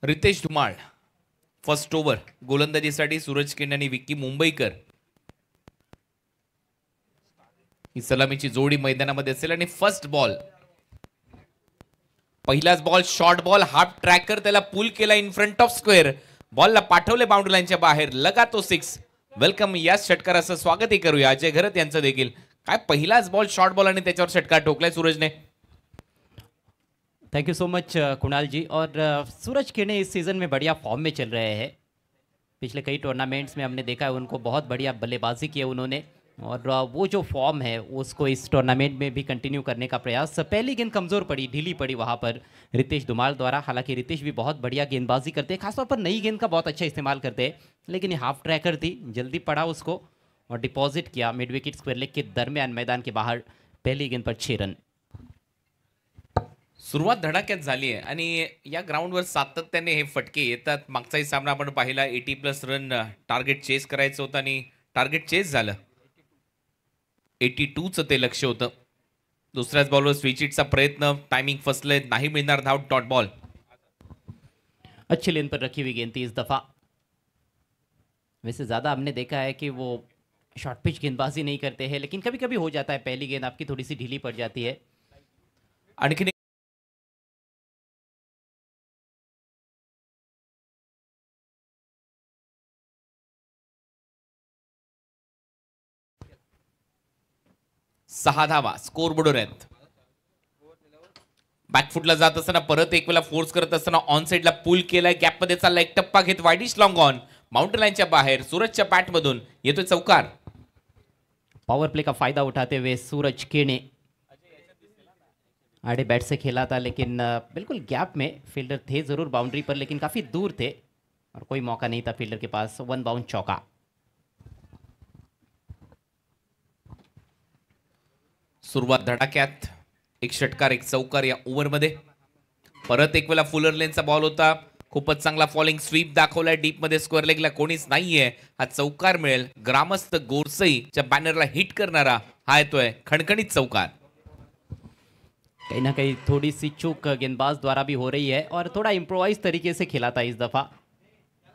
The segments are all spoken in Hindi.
रितेश धुमाळ फर्स्ट ओव्हर गोलंदाजीसाठी सूरज केन आणि विक्की मुंबईकर ही सलामीची जोडी मैदानामध्ये असेल आणि फर्स्ट बॉल पहिलाच ball short ball half tracker त्याला पुल केला इन फ्रंट ऑफ स्क्वेअर बॉलला पाठवले बाउंड्री लाईनच्या बाहेर लगा तो 6 वेलकम याच षटकाराचं स्वागतही करूया अजय घरत यांचं देखील काय पहिलाच बॉल शॉर्ट बॉल आणि त्याच्यावर षटकार ठोकलाय सूरजने thank you so much Kunal ji और सूरज खेने इस सीज़न में बढ़िया फॉर्म में चल रहे हैं पिछले कई टूर्नामेंट्स में हमने देखा है उनको बहुत बढ़िया बल्लेबाजी की है उन्होंने और वो जो फॉर्म है उसको इस टूर्नामेंट में भी कंटिन्यू करने का प्रयास पहली गेंद कमज़ोर पड़ी ढीली पड़ी वहाँ पर रितेश धुमाल द्वारा हालांकि रितेश भी बहुत बढ़िया गेंदबाजी करते हैं खासतौर पर नई गेंद का बहुत अच्छा इस्तेमाल करते हैं लेकिन ये हाफ ट्रैकर थी जल्दी पड़ा उसको और डिपॉजिट किया मिड विकेट स्क्वेयर लेग के दरमियान मैदान के बाहर पहली गेंद पर 6 रन सुरुवात धडाक्यात झाली आहे आणि या ग्राउंडवर सातत्याने हे फटके येतात मागचाही सामना आपण पाहिला 80+ रन टार्गेट चेस करायचं होतं आणि टार्गेट चेस झालं 82चं ते लक्ष्य होतं दुसऱ्याच बॉलवर स्विचिटचा प्रयत्न टाइमिंग फसले नाही मिळणार धाव डॉट बॉल अच्छी लेन पर रखी हुई गेंद थी इस दफा वैसे ज़्यादा हमने देखा है कि वो शॉर्ट पिच गेंदबाजी नहीं करते हैं लेकिन कभी कभी हो जाता है पहली गेंद आपकी थोड़ी सी ढीली पड़ जाती है आणखीन सहा धावा स्कोर बोर्डवर आहेत बॅकफुटला जात असताना परत एक वेळा फोर्स करत असताना ऑन साइडला पुल केलाय गॅप मध्ये चालला एक टप्पा घेत वाईडिश लॉंग ऑन माउंटेन लाईनच्या बाहेर सूरजच्या बॅट मधून येतोय चौकार पावर प्ले का फायदा उठाते हुए सूरज केने आड़े बैट से खेला था लेकिन बिल्कुल गैप में फील्डर थे जरूर बाउंड्री पर लेकिन काफ़ी दूर थे और कोई मौका नहीं था फील्डर के पास 1 बाउंड चौका सुरुवात धडाक्यात एक षटकार एक चौकार या ओव्हरमध्ये परत एक वेळा फुलर लेनचा बॉल होता खूपच चांगला फॉलिंग स्वीप दाखवलाय डीप मध्ये स्क्वेअर लेगला कोणीच नाहीये हा चौकार मिळेल ग्रामस्थ गोरसईच्या बॅनरला हिट करणारा हा येतोय खणखणीत चौकार कहीं ना कहीं थोड़ी सी चूक गेंदबाज द्वारा भी हो रही है और थोड़ा इम्प्रोवाइज तरीके से खेला था इस दफ़ा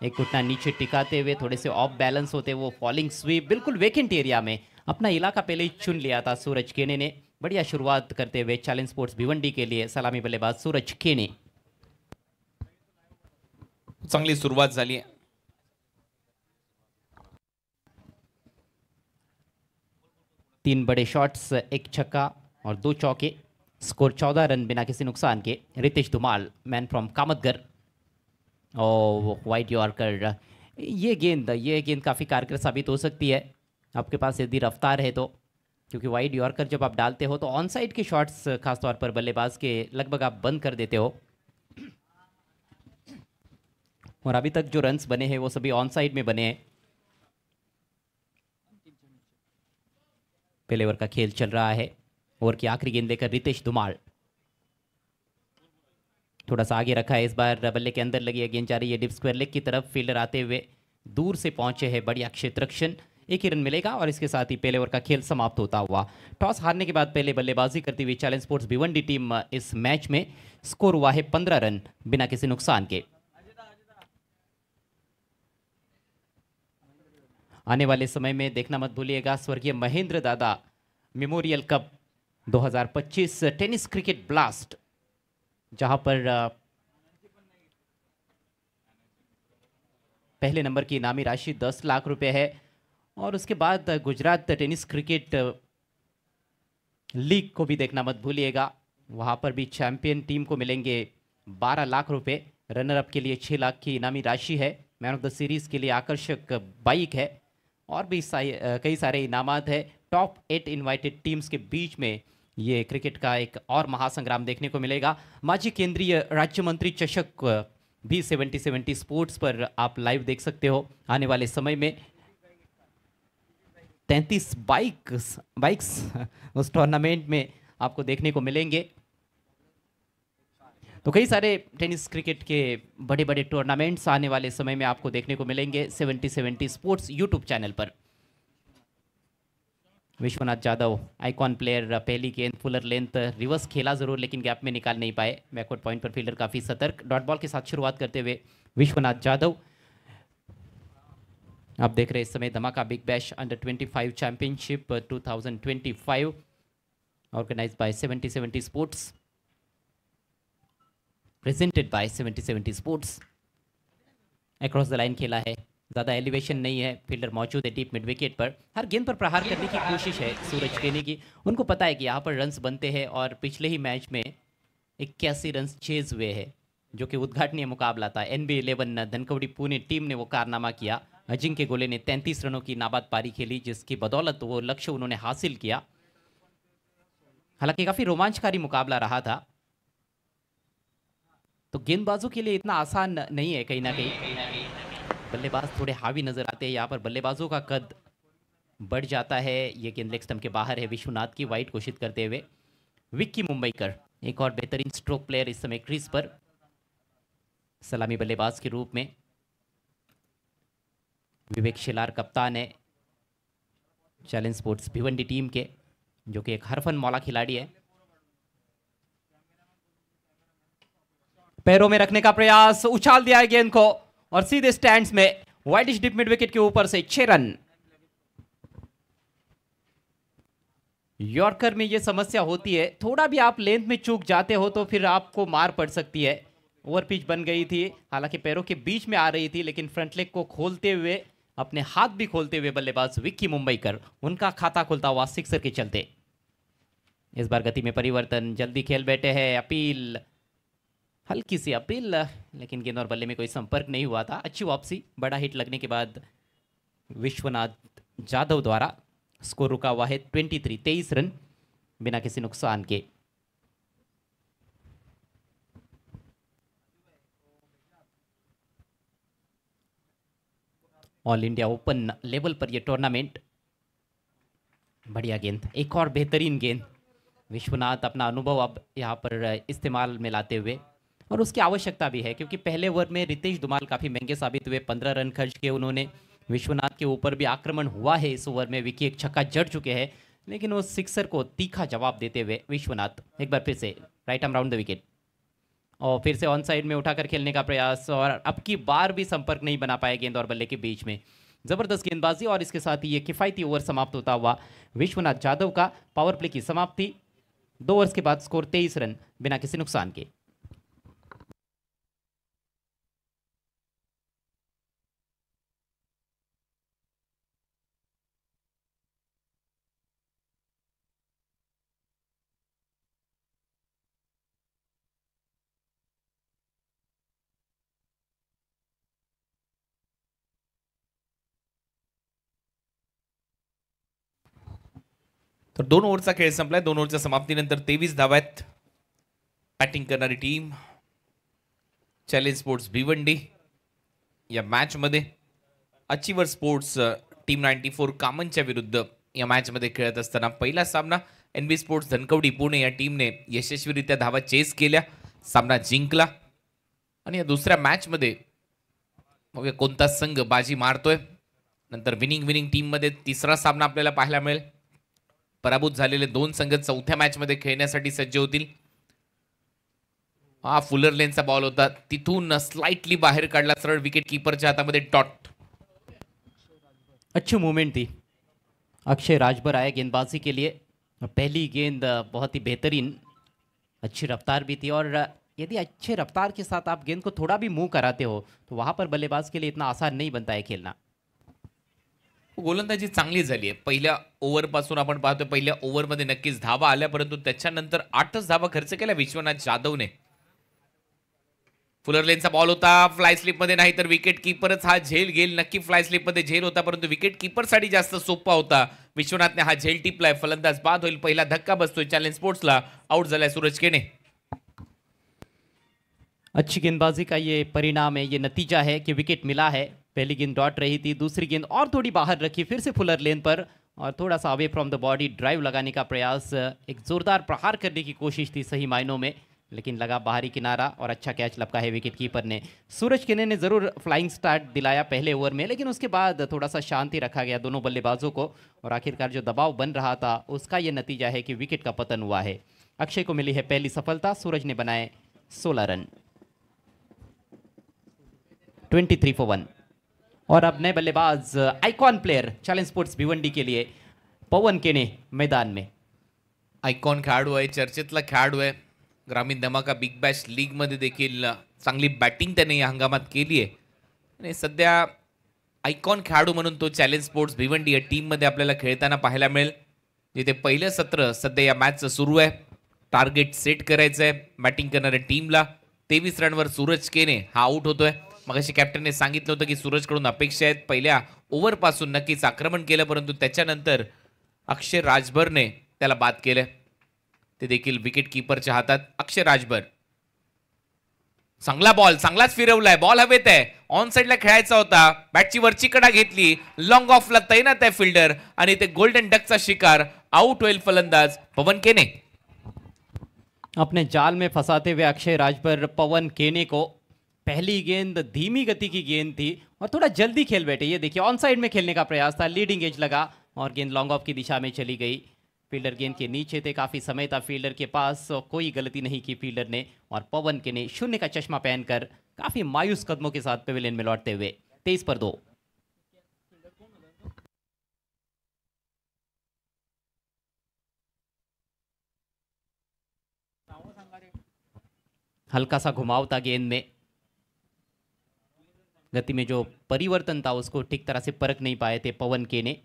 एक घुटना नीचे टिकाते हुए थोड़े से ऑफ बैलेंस होते वो फॉलिंग स्वीप बिल्कुल वेकेंट एरिया में अपना इलाका पहले ही चुन लिया था सूरज केने ने बढ़िया शुरुआत करते हुए चैलेंज स्पोर्ट्स भिवंडी के लिए सलामी बल्लेबाज सूरज केने चांगली सुरुवात झाली आहे 3 बड़े शॉट्स एक छक्का और 2 चौके स्कोर 14 रन बिना किसी नुकसान के रितेश धुमाल मैन फ्रॉम कामतगर और वाइट यॉर्कर ये गेंद काफ़ी कारगर साबित हो सकती है आपके पास यदि रफ्तार है तो क्योंकि वाइड यॉर्कर जब आप डालते हो तो ऑन साइड के शॉट्स खासतौर पर बल्लेबाज के लगभग आप बंद कर देते हो और अभी तक जो रन्स बने हैं वो सभी ऑन साइड में बने हैं पहले ओवर का खेल चल रहा है ओवर की आखिरी गेंद लेकर रितेश धुमाल थोड़ा सा आगे रखा है इस बार बल्ले के अंदर लगी है गेंद जा रही है डिप स्क्वायर लेग की तरफ फील्डर आते हुए दूर से पहुंचे हैं बढ़िया क्षेत्ररक्षण एक ही रन मिलेगा और इसके साथ ही पहले ओवर का खेल समाप्त होता हुआ टॉस हारने के बाद पहले बल्लेबाजी करती हुई चैलेंज स्पोर्ट्स भिवंडी टीम इस मैच में स्कोर हुआ है 15 रन बिना किसी नुकसान के आने वाले समय में देखना मत भूलिएगा स्वर्गीय महेंद्र दादा memorial cup 2025 tennis cricket blast जहां पर पहले नंबर की इनामी राशि 10 लाख रुपए है और उसके बाद गुजरात टेनिस क्रिकेट लीग को भी देखना मत भूलिएगा वहां पर भी चैंपियन टीम को मिलेंगे 12 लाख रुपए रनर अप के लिए 6 लाख की इनामी राशि है मैन ऑफ द सीरीज के लिए आकर्षक बाइक है और भी कई सारे इनामात है टॉप 8 इनवाइटेड टीम्स के बीच में ये क्रिकेट का एक और महासंग्राम देखने को मिलेगा माजी केंद्रीय राज्य मंत्री चषक भी 70 स्पोर्ट्स पर आप लाइव देख सकते हो आने वाले समय में 33 बाइक्स उस टूर्नामेंट में आपको देखने को मिलेंगे तो कई सारे टेनिस क्रिकेट के बड़े बड़े टूर्नामेंट्स आने वाले समय में आपको देखने को मिलेंगे 70 स्पोर्ट्स यूट्यूब चैनल पर विश्वनाथ जाधव आइकॉन प्लेयर, पहली गेंद फुलर लेंथ रिवर्स खेला जरूर लेकिन गैप में निकाल नहीं पाए। बैकवर्ड पॉइंट पर फील्डर काफी सतर्क। डॉट बॉल के साथ शुरुआत करते हुए विश्वनाथ जाधव। आप देख रहे हैं इस समय धमाका big bash under 25 championship 2025 organised by 7070 sports, presented by 7070 sports. Across the line खेला है, ज़्यादा एलिवेशन नहीं है, फील्डर मौजूद है डीप मिड विकेट पर। हर गेंद पर प्रहार करने की कोशिश है सूरज केनी की। उनको पता है कि यहाँ पर रन्स बनते हैं और पिछले ही मैच में 81 रन्स चेज हुए हैं, जो कि उद्घाटनीय मुकाबला था। NB11 धनकवड़ी पुणे टीम ने वो कारनामा किया। अजिंक्य गोले ने 33 रनों की नाबाद पारी खेली, जिसकी बदौलत वो लक्ष्य उन्होंने हासिल किया। हालांकि काफ़ी रोमांचकारी मुकाबला रहा था, तो गेंदबाजों के लिए इतना आसान नहीं है। कहीं ना कहीं बल्लेबाज थोड़े हावी नजर आते हैं। यहाँ पर बल्लेबाजों का कद बढ़ जाता है। ये गेंद लेग स्टंप के बाहर है। विश्वनाथ की वाइड घोषित करते हुए विक्की मुंबईकर, एक और बेहतरीन स्ट्रोक प्लेयर इस समय क्रीज पर सलामी बल्लेबाज के रूप में। विवेक शिलार कप्तान है चैलेंज स्पोर्ट्स भिवंडी टीम के, जो कि एक हरफन मौला खिलाड़ी है। पैरों में रखने का प्रयास, उछाल दिया है गेंद को और सीधे स्टैंड्स में वाइडिश डिप मिड विकेट के ऊपर से 6 रन। यॉर्कर में यह समस्या होती है, थोड़ा भी आप लेंथ में चूक जाते हो तो फिर आपको मार पड़ सकती है। ओवर पिच बन गई थी, हालांकि पैरों के बीच में आ रही थी, लेकिन फ्रंट लेग को खोलते हुए, अपने हाथ भी खोलते हुए बल्लेबाज विक्की मुंबईकर, उनका खाता खुलता हुआ सिक्सर के चलते। इस बार गति में परिवर्तन, जल्दी खेल बैठे हैं। अपील, हल्की सी अपील, लेकिन गेंद और बल्ले में कोई संपर्क नहीं हुआ था। अच्छी वापसी, बड़ा हिट लगने के बाद विश्वनाथ जाधव द्वारा स्कोर रुका हुआ है 23 रन बिना किसी नुकसान के। ऑल इंडिया ओपन लेवल पर यह टूर्नामेंट। बढ़िया गेंद, एक और बेहतरीन गेंद। विश्वनाथ अपना अनुभव अब यहाँ पर इस्तेमाल में लाते हुए, और उसकी आवश्यकता भी है क्योंकि पहले ओवर में रितेश धुमाल काफ़ी महंगे साबित हुए। 15 रन खर्च किए उन्होंने। विश्वनाथ के ऊपर भी आक्रमण हुआ है इस ओवर में। विकी एक छक्का जड़ चुके हैं, लेकिन उस सिक्सर को तीखा जवाब देते हुए विश्वनाथ एक बार फिर से right arm round the wicket और फिर से ऑन साइड में उठाकर खेलने का प्रयास, और अब की बार भी संपर्क नहीं बना पाए गेंद और बल्ले के बीच में। जबरदस्त गेंदबाजी, और इसके साथ ही ये किफायती ओवर समाप्त होता हुआ विश्वनाथ जाधव का पावर प्ले की समाप्ति। 2 ओवर्स के बाद स्कोर 23 रन बिना किसी नुकसान के। तर 2 ओव्हरचा खेळ संपलाय। 2 ओव्हरच्या समाप्तीनंतर 23 धावा आहेत। बॅटिंग करणारी टीम चॅलेंज स्पोर्ट्स भिवंडी या मॅच मध्ये अचीवर स्पोर्ट्स टीम 94 कामनच्या विरुद्ध या मॅच मध्ये खेळत असताना पहिला सामना NB स्पोर्ट्स धनकवडी पुणे या टीमने यशस्वीरित्या धावा चेस केल्या, सामना जिंकला। आणि या दुसऱ्या मॅच मध्ये मग कोणता संघ बाजी मारतोय, नंतर विनिंग टीम मध्ये तिसरा सामना आपल्याला पाहायला मिळेल। पराभूत झालेले 2 संघ चौथ्या मॅच मध्ये खेळण्यासाठी सज्ज होतील। हा फुलर लेनचा बॉल होता, तिथून स्लाइटली बाहेर काढला, सरळ विकेट कीपरच्या हातामध्ये डॉट। अच्छी मूवमेंट थी, अक्षय राजभर आए गेंदबाजी के लिए। पहली गेंद बहुत ही बेहतरीन, अच्छी रफ्तार भी थी, और यदि अच्छे रफ्तार के साथ आप गेंद को थोड़ा भी मूव कराते हो तो वहां पर बल्लेबाज के लिए इतना आसान नहीं बनता है खेलना। गोलंदाजी चांगली झाली आहे। पहिल्या ओव्हर पासून आपण पाहतोय, पहिल्या ओव्हर मध्ये नक्कीच धावा आल्या, परंतु त्याच्यानंतर 8च धावा खर्च केल्या विश्वनाथ जाधवने। फुलर लेनचा बॉल होता, फ्लाय स्लिप मध्ये नाही तर विकेट कीपरच हा झेल घेईल। नक्की फ्लाय स्लिप मध्ये झेल होता, परंतु विकेट कीपर साठी जास्त सोपा होता। विश्वनाथने हा झेल टिपलाय, फलंदाज बाद होईल। पहिला धक्का बसतोय चॅलेंज स्पोर्ट्सला, आउट झालाय सूरज केने। अच्छी गेंदबाजी का ये परिणाम है, ये नतीजा है कि विकेट मिला है। पहली गेंद डॉट रही थी, दूसरी गेंद और थोड़ी बाहर रखी, फिर से फुलर लेन पर और थोड़ा सा away from the body drive लगाने का प्रयास, एक जोरदार प्रहार करने की कोशिश थी सही मायनों में, लेकिन लगा बाहरी किनारा और अच्छा कैच लपका है विकेट कीपर ने। सूरज किने ने ज़रूर फ्लाइंग स्टार्ट दिलाया पहले ओवर में, लेकिन उसके बाद थोड़ा सा शांति रखा गया दोनों बल्लेबाजों को और आखिरकार जो दबाव बन रहा था उसका ये नतीजा है कि विकेट का पतन हुआ है। अक्षय को मिली है पहली सफलता, सूरज ने बनाए 16 रन, 23 for 1। और अब नए बल्लेबाज icon player challenge sports Bhiwandi के लिए पवन केने मैदान में। आयकॉन खेळाडू आहे, चर्चेतला खेळाडू आहे। ग्रामीण धमाका बिग बॅश लीगमध्ये देखील चांगली बॅटिंग त्याने या हंगामात केली आहे आणि सध्या आयकॉन खेळाडू म्हणून तो चॅलेंज स्पोर्ट्स भिवंडी या टीममध्ये आपल्याला खेळताना पाहायला मिळेल, जिथे पहिलं सत्र सध्या या मॅचचं सुरू आहे। टार्गेट सेट करायचं आहे बॅटिंग करणाऱ्या टीमला। 23 रनवर सूरज केने हा आउट होतोय। मगाशी कॅप्टनने सांगितलं होतं की सूरजकडून अपेक्षा आहेत पहिल्या ओव्हरपासून नक्कीच आक्रमण केलं, परंतु त्याच्यानंतर अक्षय राजभरने त्याला बाद केलं, ते देखील विकेट कीपरच्या हातात। अक्षय राजभर चांगला बॉल, चांगलाच फिरवलाय, बॉल हवेत आहे, ऑन साइडला खेळायचा होता, बॅटची वरची कडा घेतली, लॉंग ऑफला तैनात आहे फिल्डर आणि ते गोल्डन डकचा शिकार, आउट होईल फलंदाज पवन केने। अपने जाल में फंसाते हुए अक्षय राजभर पवन केने को, पहली गेंद धीमी गति की गेंद थी और थोड़ा जल्दी खेल बैठे। ये देखिए ऑन साइड में खेलने का प्रयास था, लीडिंग एज लगा और गेंद लॉन्ग ऑफ की दिशा में चली गई। फील्डर गेंद के नीचे थे, काफ़ी समय था फील्डर के पास, कोई गलती नहीं की फील्डर ने और पवन के ने शून्य का चश्मा पहनकर काफ़ी मायूस कदमों के साथ पेविलियन में लौटते हुए 23 पर 2। हल्का सा घुमाव था गेंद में, गति में जो परिवर्तन था उसको ठीक तरह से परख नहीं पाए थे पवन के ने।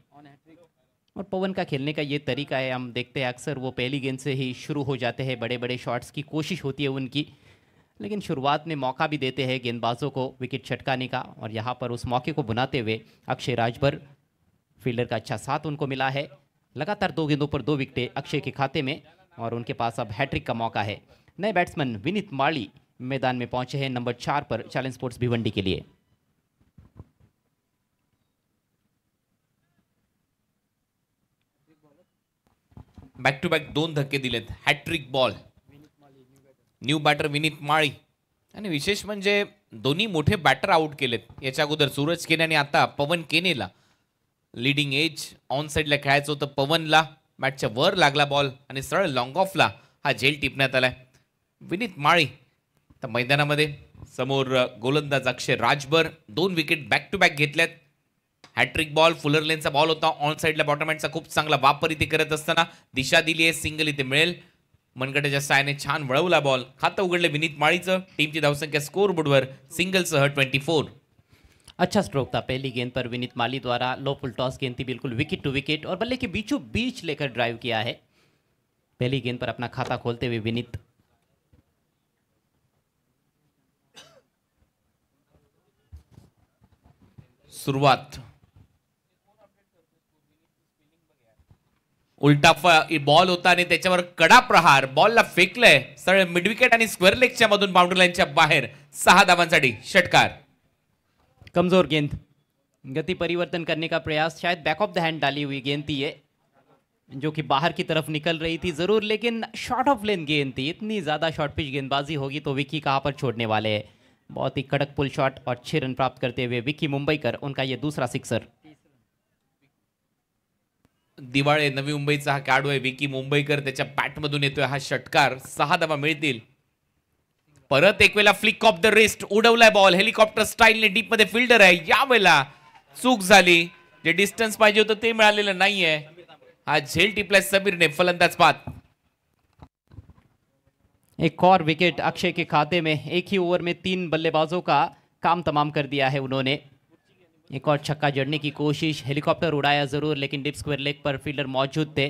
और पवन का खेलने का ये तरीका है, हम देखते हैं अक्सर वो पहली गेंद से ही शुरू हो जाते हैं, बड़े बड़े शॉट्स की कोशिश होती है उनकी, लेकिन शुरुआत में मौका भी देते हैं गेंदबाजों को विकेट छटकाने का और यहाँ पर उस मौके को बुनाते हुए अक्षय राजभर, फील्डर का अच्छा साथ उनको मिला है। लगातार 2 गेंदों पर 2 विकेटें अक्षय के खाते में और उनके पास अब हैट्रिक का मौका है। नए बैट्समैन विनीत माली मैदान में पहुंचे हैं नंबर 4 पर चैलेंज स्पोर्ट्स भिवंडी के लिए। बॅक टू बॅक 2 धक्के दिलेत, hat trick ball. New batter Vineet Mali आणि विशेष म्हणजे दोन्ही मोठे बॅटर आउट केलेत याच्या अगोदर सूरज केने आणि आता पवन केनेला। लीडिंग एज ऑन साइडला खेळायचं होतं पवनला, बॅटच्या वर लागला बॉल आणि सरळ लॉंग ऑफला हा झेल टिपण्यात आलाय। विनीत माळी तर मैदानामध्ये, समोर गोलंदाज Akshay Rajbhar, 2 wicket back to back घेतल्यात। हॅट्रिक बॉल, फुलर लेनचा बॉल होता, ऑन साइडला बॉटम हँडचा खूप चांगला वापर इथे करत असताना दिशा दिली आहे, सिंगल इथे मिळेल। मनगटाच्या साहाय्याने छान वळवला बॉल, खातं उघडले विनीत माळीचं। टीमची धावसंख्या स्कोर बोर्डवर सिंगलसह 24। अच्छा स्ट्रोक था पहली गेंद पर विनीत माली द्वारा, लो फुल टॉस गेंद थी, बिल्कुल विकेट टू विकेट और बल्ले के बीचों बीच लेकर ड्राइव किया है। पहली गेंद पर अपना खाता खोलते हुए विनीत। सुरुवात उलटा बॉल होता आणि त्याच्यावर कडा प्रहार, बॉलला फेकलंय सरळ मिड विकेट आणि स्क्वेअर लेगच्या मधून बाउंड्री लाईनच्या बाहेर, 6 धावांसाठी षटकार। कमजोर गेंद, गति परिवर्तन करने का प्रयास, शायद बैक ऑफ द हैंड डाली हुई गेंद थी ये, जो कि बाहर की तरफ निकल रही थी जरूर, लेकिन शॉर्ट ऑफ लेन गेंद थी। इतनी ज़्यादा शॉर्ट पिच गेंदबाजी होगी तो विक्की कहाँ पर छोड़ने वाले हैं। बहुत ही कड़क पुल शॉट और 6 रन प्राप्त करते हुए विक्की मुंबईकर, उनका ये दूसरा सिक्सर। दिवाळे नवी मुंबईचा हा खेळाडू आहे विकी मुंबईकर, त्याच्या बॅटमधून येतोय हा षटकार, 6 धावा मिळतील। परत एक वेळा फ्लिक ऑफ द रिस्ट, उडवलाय बॉल हेलिकॉप्टर स्टाईलने, डीप मध्ये फिल्डर आहे, यावेळेला चूक झाली, जे डिस्टन्स पाहिजे होतं ते मिळालेलं नाहीये। हा झेल टिपलाय सबीरने, फलंदाज बाद। एक और विकेट अक्षय के खाते में, एक ही ओवर में 3 बल्लेबाजों का काम तमाम कर दिया है उन्होंने। एक और छक्का जड़ने की कोशिश, हेलीकॉप्टर उड़ाया जरूर, लेकिन डिप स्क्वायर लेग पर फील्डर मौजूद थे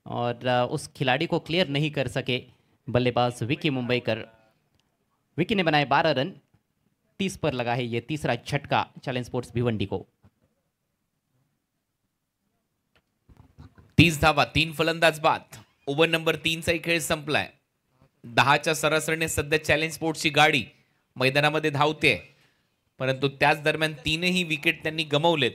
और उस खिलाड़ी को क्लियर नहीं कर सके बल्लेबाज विकी मुंबईकर। विकी ने बनाए 12 रन, 30 पर लगा है ये तीसरा झटका चैलेंज स्पोर्ट्स भिवंडी को। 30 धावा, 3 फलंदाज बाद। ओव्हर नंबर 3 चा खेळ संपलाय। 10च्या सरासरीने सध्या चॅलेंज स्पोर्ट्सची गाडी मैदानामध्ये धावते, परंतु त्याच दरम्यान 3ही विकेट त्यांनी गमावलेत।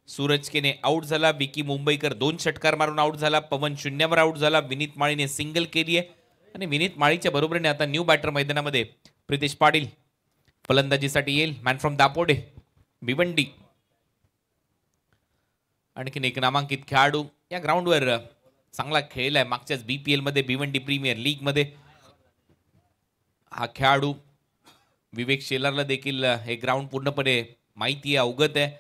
सूरज केने आउट झाला, विकी मुंबईकर 2 षटकार मारून आउट झाला, पवन 0वर आउट झाला, विनीत माळीने सिंगल केली आहे आणि विनीत माळीच्या बरोबरीने आता न्यू बॅटर मैदानामध्ये प्रितेश पाटील फलंदाजीसाठी येईल. Man from Dapode Bhiwandi. आणखीन एक नामांकित खेळाडू या ग्राउंडवर चांगला खेळलाय मागच्याच BPL मध्ये भिवंडी प्रीमियर लीग मध्ये. हा खेळाडू विवेक शेलारला देखील हे ग्राउंड पूर्णपणे माहिती आहे, अवगत आहे.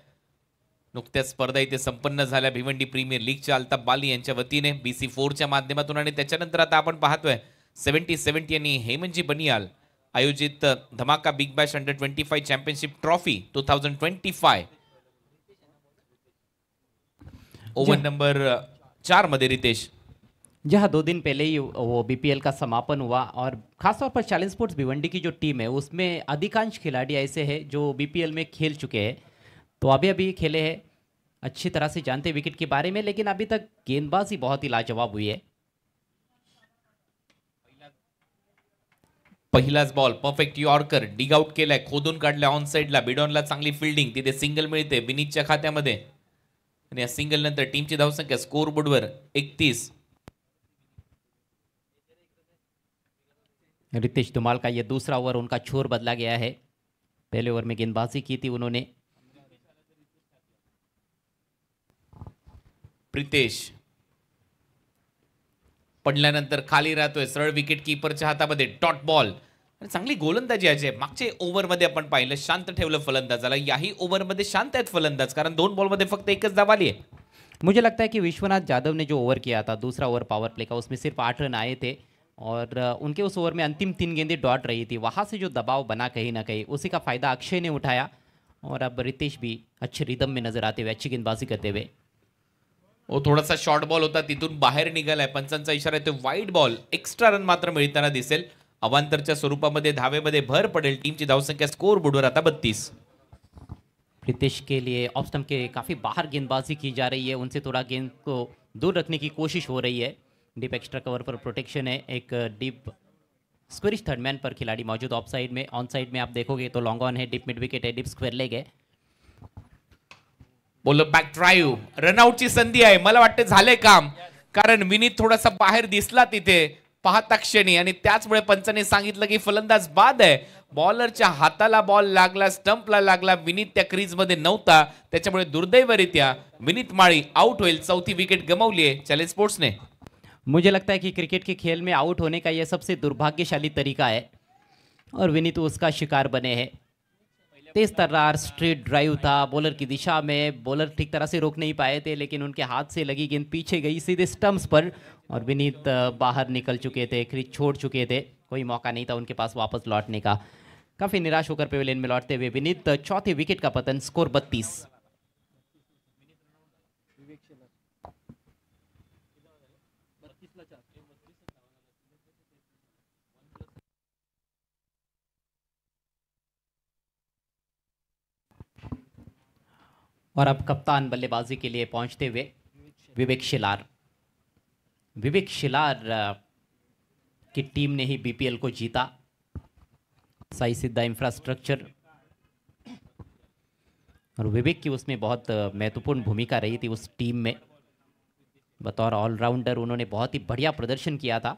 नुकत्याच स्पर्धा इथे संपन्न झाल्या भिवंडी प्रीमियर लीगच्या. अल्ताफ बाली यांच्या वतीने BC4च्या माध्यमातून. आणि त्याच्यानंतर आता आपण पाहतोय 70-70 आणि हेमंजी बनियाल आयोजित धमाका बिग बॅश अंडर-25 चॅम्पियनशिप ट्रॉफी 2025 ओवर नंबर 4 में रितेश. जी हाँ, 2 दिन पहले ही वो BPL का समापन हुआ और खासतौर पर चैलेंज स्पोर्ट्स भिवंडी की जो टीम है उसमें अधिकांश खिलाड़ी ऐसे हैं जो BPL में खेल चुके हैं, तो अभी खेले हैं, अच्छी तरह से जानते विकेट के बारे में, लेकिन अभी तक गेंदबाजी बहुत ही लाजवाब हुई है. पहिलाच ball perfect yorker dig out केलाय, खोदून काढलाय ऑन साइडला. बिडॉनला चांगली फिल्डिंग, तिथे सिंगल मिळते विनीतच्या खात्यामध्ये. आणि या सिंगल नंतर टीमची धावसंख्या स्कोर बोर्डवर 31. रितेश धुमाल का ये दूसरा ओवर उनका छोर बदला गया है. पहले ओवर में गेंदबाजी की थी उन्होंने. प्रितेश पडल्यानंतर खाली राहतोय, सरळ विकेट कीपरच्या हातामध्ये डॉट बॉल. आणि चांगली गोलंदाजी आहे. मागचे ओव्हरमध्ये आपण पाहिलं शांत ठेवलं फलंदाजाला. याही ओव्हरमध्ये शांत आहेत फलंदाज, कारण 2 बॉलमध्ये फक्त एकच धाव आली आहे. मुझे लगता है कि विश्वनाथ यादव ने जो ओवर किया था, दूसरा ओवर पावर प्ले का, उसमें सिर्फ 8 रन आए थे और उनके उस ओवर में अंतिम 3 गेंदें डॉट रही थी. वहाँ से जो दबाव बना कहीं ना कहीं, उसी का फायदा अक्षय ने उठाया. और अब रितेश भी अच्छे रिदम में नजर आते हुए, अच्छी गेंदबाजी करते हुए. वो थोडासा शॉर्ट बॉल होता, तिथून बाहेर निघालाय. पंचांचा इशारा आहे, तो वाईड बॉल. एक्स्ट्रा रन मात्र मिळताना दिसेल. अवांतरच्या स्वरूपामध्ये धावेमध्ये भर पडेल. टीमची धावसंख्या स्कोर बोर्डवर आता 32. प्रितेश के लिए ऑफ स्टंप के काफ़ी बाहर गेंदबाजी की जा रही है, उनसे थोड़ा गेंद को दूर रखने की कोशिश हो रही है. डीप एक्स्ट्रा कवर पर प्रोटेक्शन है. एक डीप स्क्वेरिश थर्ड मैन पर खिलाड़ी मौजूद. ऑफ साइड में, ऑन साइड में आप देखोगे तो लॉन्ग ऑन है, डीप मिड विकेट है, डीप स्क्वेयर लेग है. बोल बॅक ड्राईव्ह, रनआउटची संधी आहे. मला वाटते झाले काम, कारण विनीत थोडासा बाहेर दिसला तिथे पाहता क्षणी, आणि त्याचमुळे पंचाने सांगितलं की फलंदाज बाद आहे. बॉलरच्या हाताला बॉल लागला, स्टंपला लागला. विनीत त्या क्रीज मध्ये नव्हता, त्याच्यामुळे दुर्दैवरित्या विनीत माळी आउट होईल. चौथी विकेट गमावली आहे चॅलेंज स्पोर्ट्स ने. मुझे लगता है कि क्रिकेट के खेल में आउट होने का यह सबसे दुर्भाग्यशाली तरीका है और विनीत उसका शिकार बने हैं. तेज तर्रार स्ट्रेट ड्राइव था बॉलर की दिशा में. बॉलर ठीक तरह से रोक नहीं पाए थे, लेकिन उनके हाथ से लगी गेंद पीछे गई सीधे स्टंप्स पर और विनीत बाहर निकल चुके थे, क्रीज छोड़ चुके थे. कोई मौका नहीं था उनके पास वापस लौटने का. काफ़ी निराश होकर पेविलियन में लौटते हुए विनीत. चौथे विकेट का पतन, स्कोर 32. और अब कप्तान बल्लेबाजी के लिए पहुंचते हुए विवेक शिलार. विवेक शिलार की टीम ने ही BPL को जीता. साई सिद्धा इंफ्रास्ट्रक्चर, और विवेक की उसमें बहुत महत्वपूर्ण भूमिका रही थी उस टीम में. बतौर ऑलराउंडर उन्होंने बहुत ही बढ़िया प्रदर्शन किया था.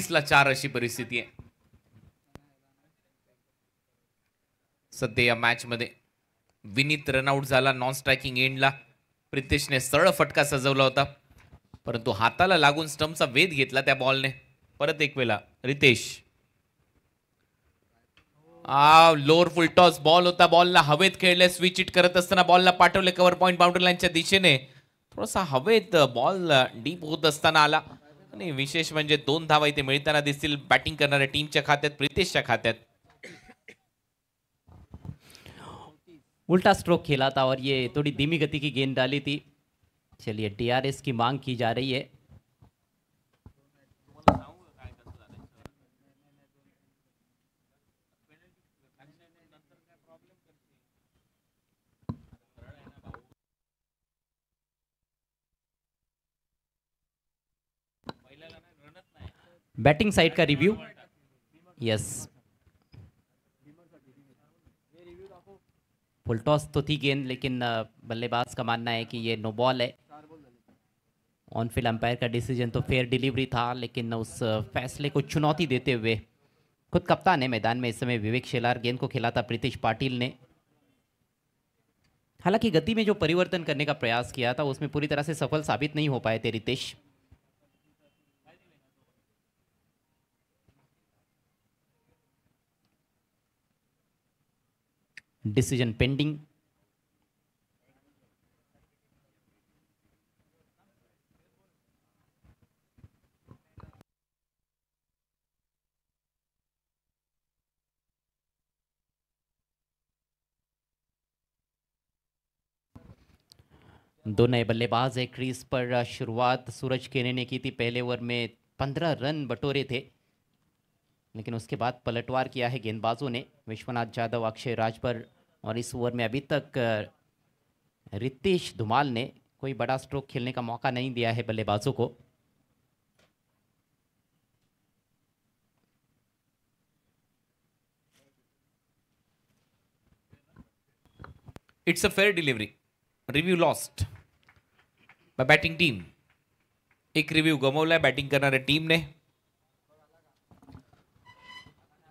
ला 4 अशी परिस्थिती आहे सध्या या मॅच मध्ये. विनीत रनआउट झाला नॉन स्ट्रायकिंग एंडला. प्रितेशने सरळ फटका सजवला होता, परंतु हाताला लागून स्टंपचा वेध घेतला त्या बॉलने. परत एक वेळा Ritesh. Lower full toss ball होता. बॉलला हवेत खेळले, स्विच इट करत असताना बॉलला पाठवले कव्हर पॉइंट बाउंड्री लाईनच्या दिशेने. थोडासा हवेत बॉल डीप होत असताना आला, आणि विशेष म्हणजे 2 धावा इथे मिळताना दिसतील बॅटिंग करणाऱ्या टीमच्या खात्यात, प्रितेशच्या खात्यात. उल्टा स्ट्रोक खेला था और ये थोड़ी धीमी गति की गेंद डाली थी. चलिए, DRS की मांग की जा रही है. बैटिंग साइड का रिव्यू. यस, फुल टॉस तो थी गेंद, लेकिन बल्लेबाज का मानना है कि ये नो बॉल है। ऑन फील्ड अंपायर का डिसीजन तो फेयर डिलीवरी था, लेकिन उस फैसले को चुनौती देते हुए खुद कप्तान है मैदान में इस समय विवेक शेलार, गेंद को खिलाता प्रीतिश पाटिल ने। हालांकि गति में जो परिवर्तन करने का प्रयास किया था उसमें पूरी तरह से सफल साबित नहीं हो पाए थे रितेश। Decision pending. दो नए बल्लेबाज है क्रीज पर। शुरुआत सूरज केने ने की थी, पहले ओवर में 15 रन बटोरे थे, लेकिन उसके बाद पलटवार किया है गेंदबाजों ने, विश्वनाथ जाधव, अक्षय राजभर, और इस ओवर में अभी तक रितेश धुमाल ने कोई बड़ा स्ट्रोक खेलने का मौका नहीं दिया है बल्लेबाजों को। It's a fair delivery. Review lost by batting team. एक रिव्ह्यू गमावलाय बॅटिंग करणाऱ्या टीमने.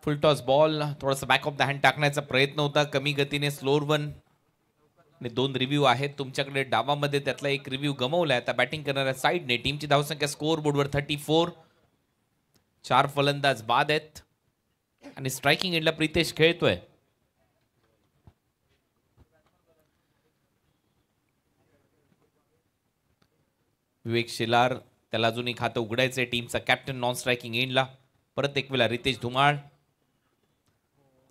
फुल टॉस बॉल, थोडासा बॅक ऑफ द हँड टाकण्याचा प्रयत्न होता, कमी गतीने स्लोअर वन. आणि 2 रिव्ह्यू आहेत तुमच्याकडे डावामध्ये, त्यातला एक रिव्ह्यू गमावलाय. आता बॅटिंग करणाऱ्या साईडने टीमची धावसंख्या स्कोअर बोर्डवर 34. 4 फलंदाज बाद आहेत आणि स्ट्रायकिंग एंडला प्रितेश खेळतोय. विवेक शेलार, त्याला अजूनही खातं उघडायचंय टीमचा कॅप्टन नॉन स्ट्रायकिंग एंडला. परत एक वेळा रितेश धुमाळ.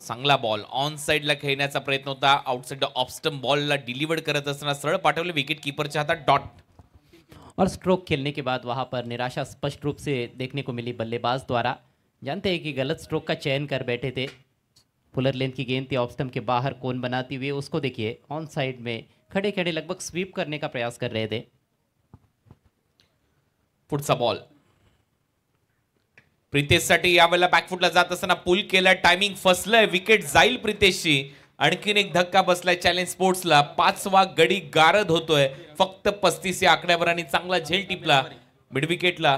चांगला बॉल ऑन साइडला खेळण्याचा प्रयत्न होता, आउटसाइड ऑफ स्टंप बॉलला डिलीवर्ड करत असताना सरळ पाठवले विकेट कीपरच्या हातात, डॉट. और स्ट्रोक खेलने के बाद वहां पर निराशा स्पष्ट रूप से देखने को मिली बल्लेबाज द्वारा। जानते हैं कि गलत स्ट्रोक का चयन कर बैठे थे। फुलर लेंथ की गेंद थी ऑफ स्टंप के बाहर कोन बनाती हुई, उसको देखिए ऑन साइड में खड़े खड़े लगभग स्वीप करने का प्रयास कर रहे थे। पुढचा बॉल प्रितेशसाठी यावेळेला बॅकफुटला जात असताना पुल केला, टायमिंग फसलंय, विकेट जाईल प्रितेशची. आणखीन एक धक्का बसलाय चॅलेंज स्पोर्ट्सला. 5वा गडी गारद होतोय फक्त 35 या आकड्यावर आणि चांगला झेल टिपला मिड विकेटला.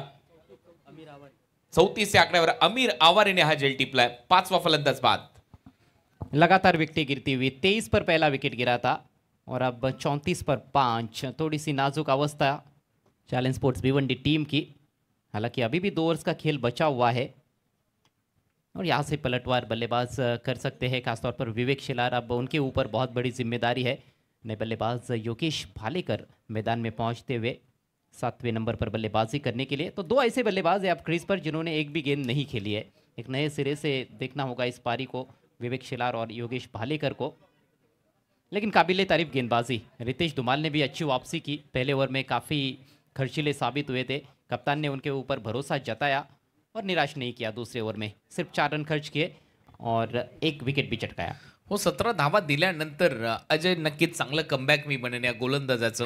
34 या आकड्यावर अमीर आवारेने हा झेल टिपलाय. 5वा फलंदाज बाद. लगातार विकेटें गिरती हुई 23 पर पहला विकेट गिरा था और अब 34 पर 5। थोड़ी सी नाजुक अवस्था चैलेंज स्पोर्ट्स भिवंडी टीम की। हालांकि अभी भी 2 ओवर्स का खेल बचा हुआ है और यहाँ से पलटवार बल्लेबाज कर सकते हैं, खासतौर पर विवेक शेलार। अब उनके ऊपर बहुत बड़ी जिम्मेदारी है। नए बल्लेबाज योगेश भालेकर मैदान में पहुंचते हुए 7वें नंबर पर बल्लेबाजी करने के लिए। तो 2 ऐसे बल्लेबाज हैं अब क्रीज पर जिन्होंने एक भी गेंद नहीं खेली है। एक नए सिरे से देखना होगा इस पारी को, विवेक शेलार और योगेश भालेकर को। लेकिन काबिले तारीफ गेंदबाजी, रितेश धुमाल ने भी अच्छी वापसी की। पहले ओवर में काफ़ी खर्चीले साबित हुए थे, कप्तान ने उनके ऊपर भरोसा जताया और निराश नहीं किया। दूसरे ओवर में सिर्फ 4 रन खर्च किए और 1 विकेट भी चटकाया। हो 17 धावा दिल्यानंतर अजय नक्कीच चांगलं कमबॅक मी बनेन या गोलंदाजाचं.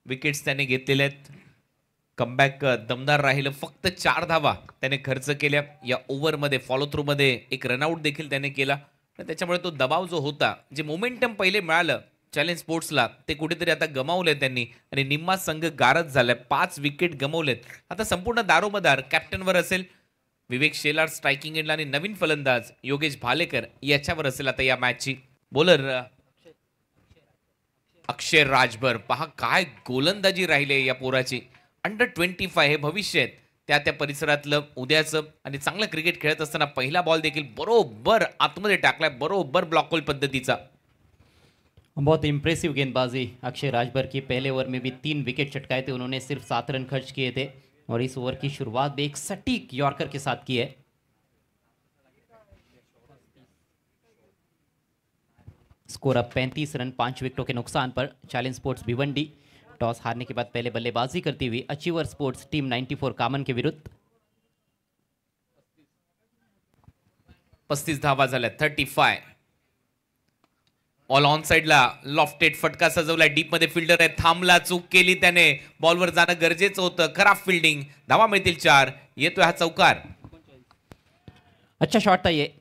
विकेट्स त्याने घेतलेले आहेत, कमबॅक दमदार राहिलं. फक्त 4 धावा त्याने खर्च केल्या या ओव्हरमध्ये. फॉलो थ्रू मध्ये एक रनआउट देखील त्याने केला. त्याच्यामुळे तो दबाव जो होता, जे मोमेंटम पहिले मिळालं चॅलेंज स्पोर्ट्सला, ते कुठेतरी आता गमावले त्यांनी आणि निम्मा संघ गारद झालाय. 5 विकेट गमावलेत. आता संपूर्ण दारोमदार कॅप्टनवर असेल, विवेक शेलार स्ट्रायकिंग एंडला आणि नवीन फलंदाज योगेश भालेकर याच्यावर असेल आता या मॅचची. बॉलर अक्षय राजभर, पहा काय गोलंदाजी राहिले या पोराची. अंडर 25 हे भविष्य आहेत त्या परिसरातलं उद्याचं. आणि चांगलं क्रिकेट खेळत असताना पहिला बॉल देखील बरोबर आतमध्ये टाकलाय, बरोबर ब्लॉक होल पद्धतीचा. बहुत इंप्रेसिव गेंदबाजी अक्षय राजभर की। पहले ओवर में भी 3 विकेट चटकाए थे उन्होंने, सिर्फ 7 रन खर्च किए थे और इस ओवर की शुरुआत भी एक सटीक यॉर्कर के साथ की है। स्कोर अब 35 रन 5 विकेटों के नुकसान पर चैलेंज स्पोर्ट्स भिवंडी टॉस हारने के बाद पहले बल्लेबाजी करती हुई अचीवर स्पोर्ट्स टीम 94 कामन के विरुद्ध। 35 धावा झाल्या, 35. ऑल ऑन साइडला लॉफ्टेड फटका सजवलाय, डीप मध्ये फिल्डर आहे, थांबला, चूक केली त्याने. बॉलवर जाणं गरजेचं होतं, खराब फिल्डिंग. धावा मिळतील 4. येतोय हा चौकार. अच्छा शॉट था ये,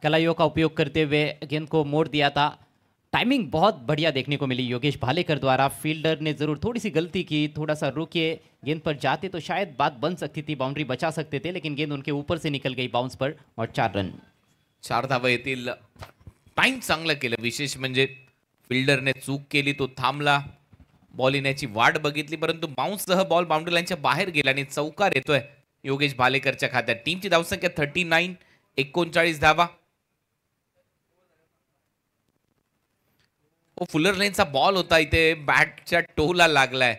कलाइयों का उपयोग करते हुए गेंद को मोड़ दिया था टाइमिंग बहुत बढ़िया देखने को मिली योगेश भालेकर द्वारा। फील्डर ने ज़रूर थोड़ी सी गलती की, थोड़ा सा रुके, गेंद पर जाते तो शायद बात बन सकती थी, बाउंड्री बचा सकते थे, लेकिन गेंद उनके ऊपर से निकल गई बाउंस पर और 4 रन। 4 धावा येतील. टाइम चांगलं केलं. विशेष म्हणजे फिल्डरने चूक केली, तो थांबला, बॉल येण्याची वाट बघितली, परंतु बाउन्ससह बॉल बाउंड्री लाईनच्या बाहेर गेला आणि चौकार येतोय योगेश भालेकरच्या खात्यात. टीमची धावसंख्या 39, 39 धावा. फुलर लेनचा बॉल होता, इथे बॅटच्या टोला लागलाय.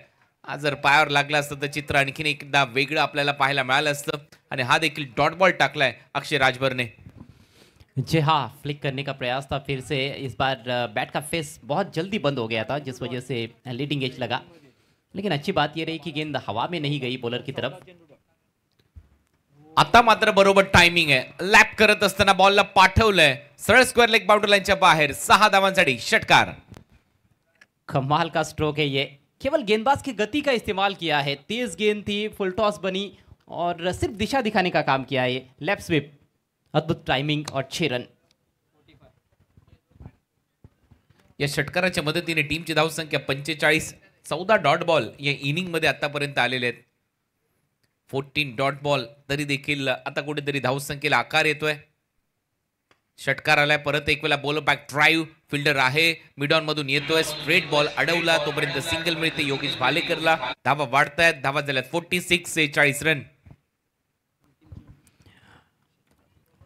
हा जर पायावर लागला असतं तर चित्र आणखीन एकदा वेगळं आपल्याला पाहायला मिळालं असतं. आणि हा देखील डॉट बॉल टाकलाय अक्षय राजभरने. जी हाँ, फ्लिक करने का प्रयास था फिर से। इस बार बैट का फेस बहुत जल्दी बंद हो गया था, जिस वजह से लीडिंग एज लगा। लेकिन अच्छी बात ये रही कि गेंद हवा में नहीं गई बॉलर की तरफ। आता मात्र बरोबर टायमिंग आहे. लॅप करत असताना बॉलला पाठवलंय सरळ स्क्वेअर लेग बाउंड्री लाईनच्या बाहेर. 6 धावांसाठी षटकार. कमाल का स्ट्रोक है ये। केवल गेंदबाज की गति का इस्तेमाल किया है। तेज गेंद थी, फुल टॉस बनी और सिर्फ दिशा दिखाने का काम किया है। लेफ्ट स्विप, अद्भुत टाइमिंग और 6 रन। या षटकाराच्या मदतीने टीमची धावसंख्या 45, 14 डॉट बॉल या इनिंग मध्ये आतापर्यंत आलेले आहेत. 14 डॉट बॉल तरी देखील आता कुठेतरी धावसंख्येला आकार येतोय. षटकार आलाय परत एक वेळा. बॉल बॅक ड्राईव्ह, फिल्डर आहे, मिड ऑन मधून येतोय, स्ट्रेट बॉल अडवला, तोपर्यंत सिंगल मिळते योगेश भालेकरला. धावा वाढतायत, धावा झाल्यात 46 से 40 रन.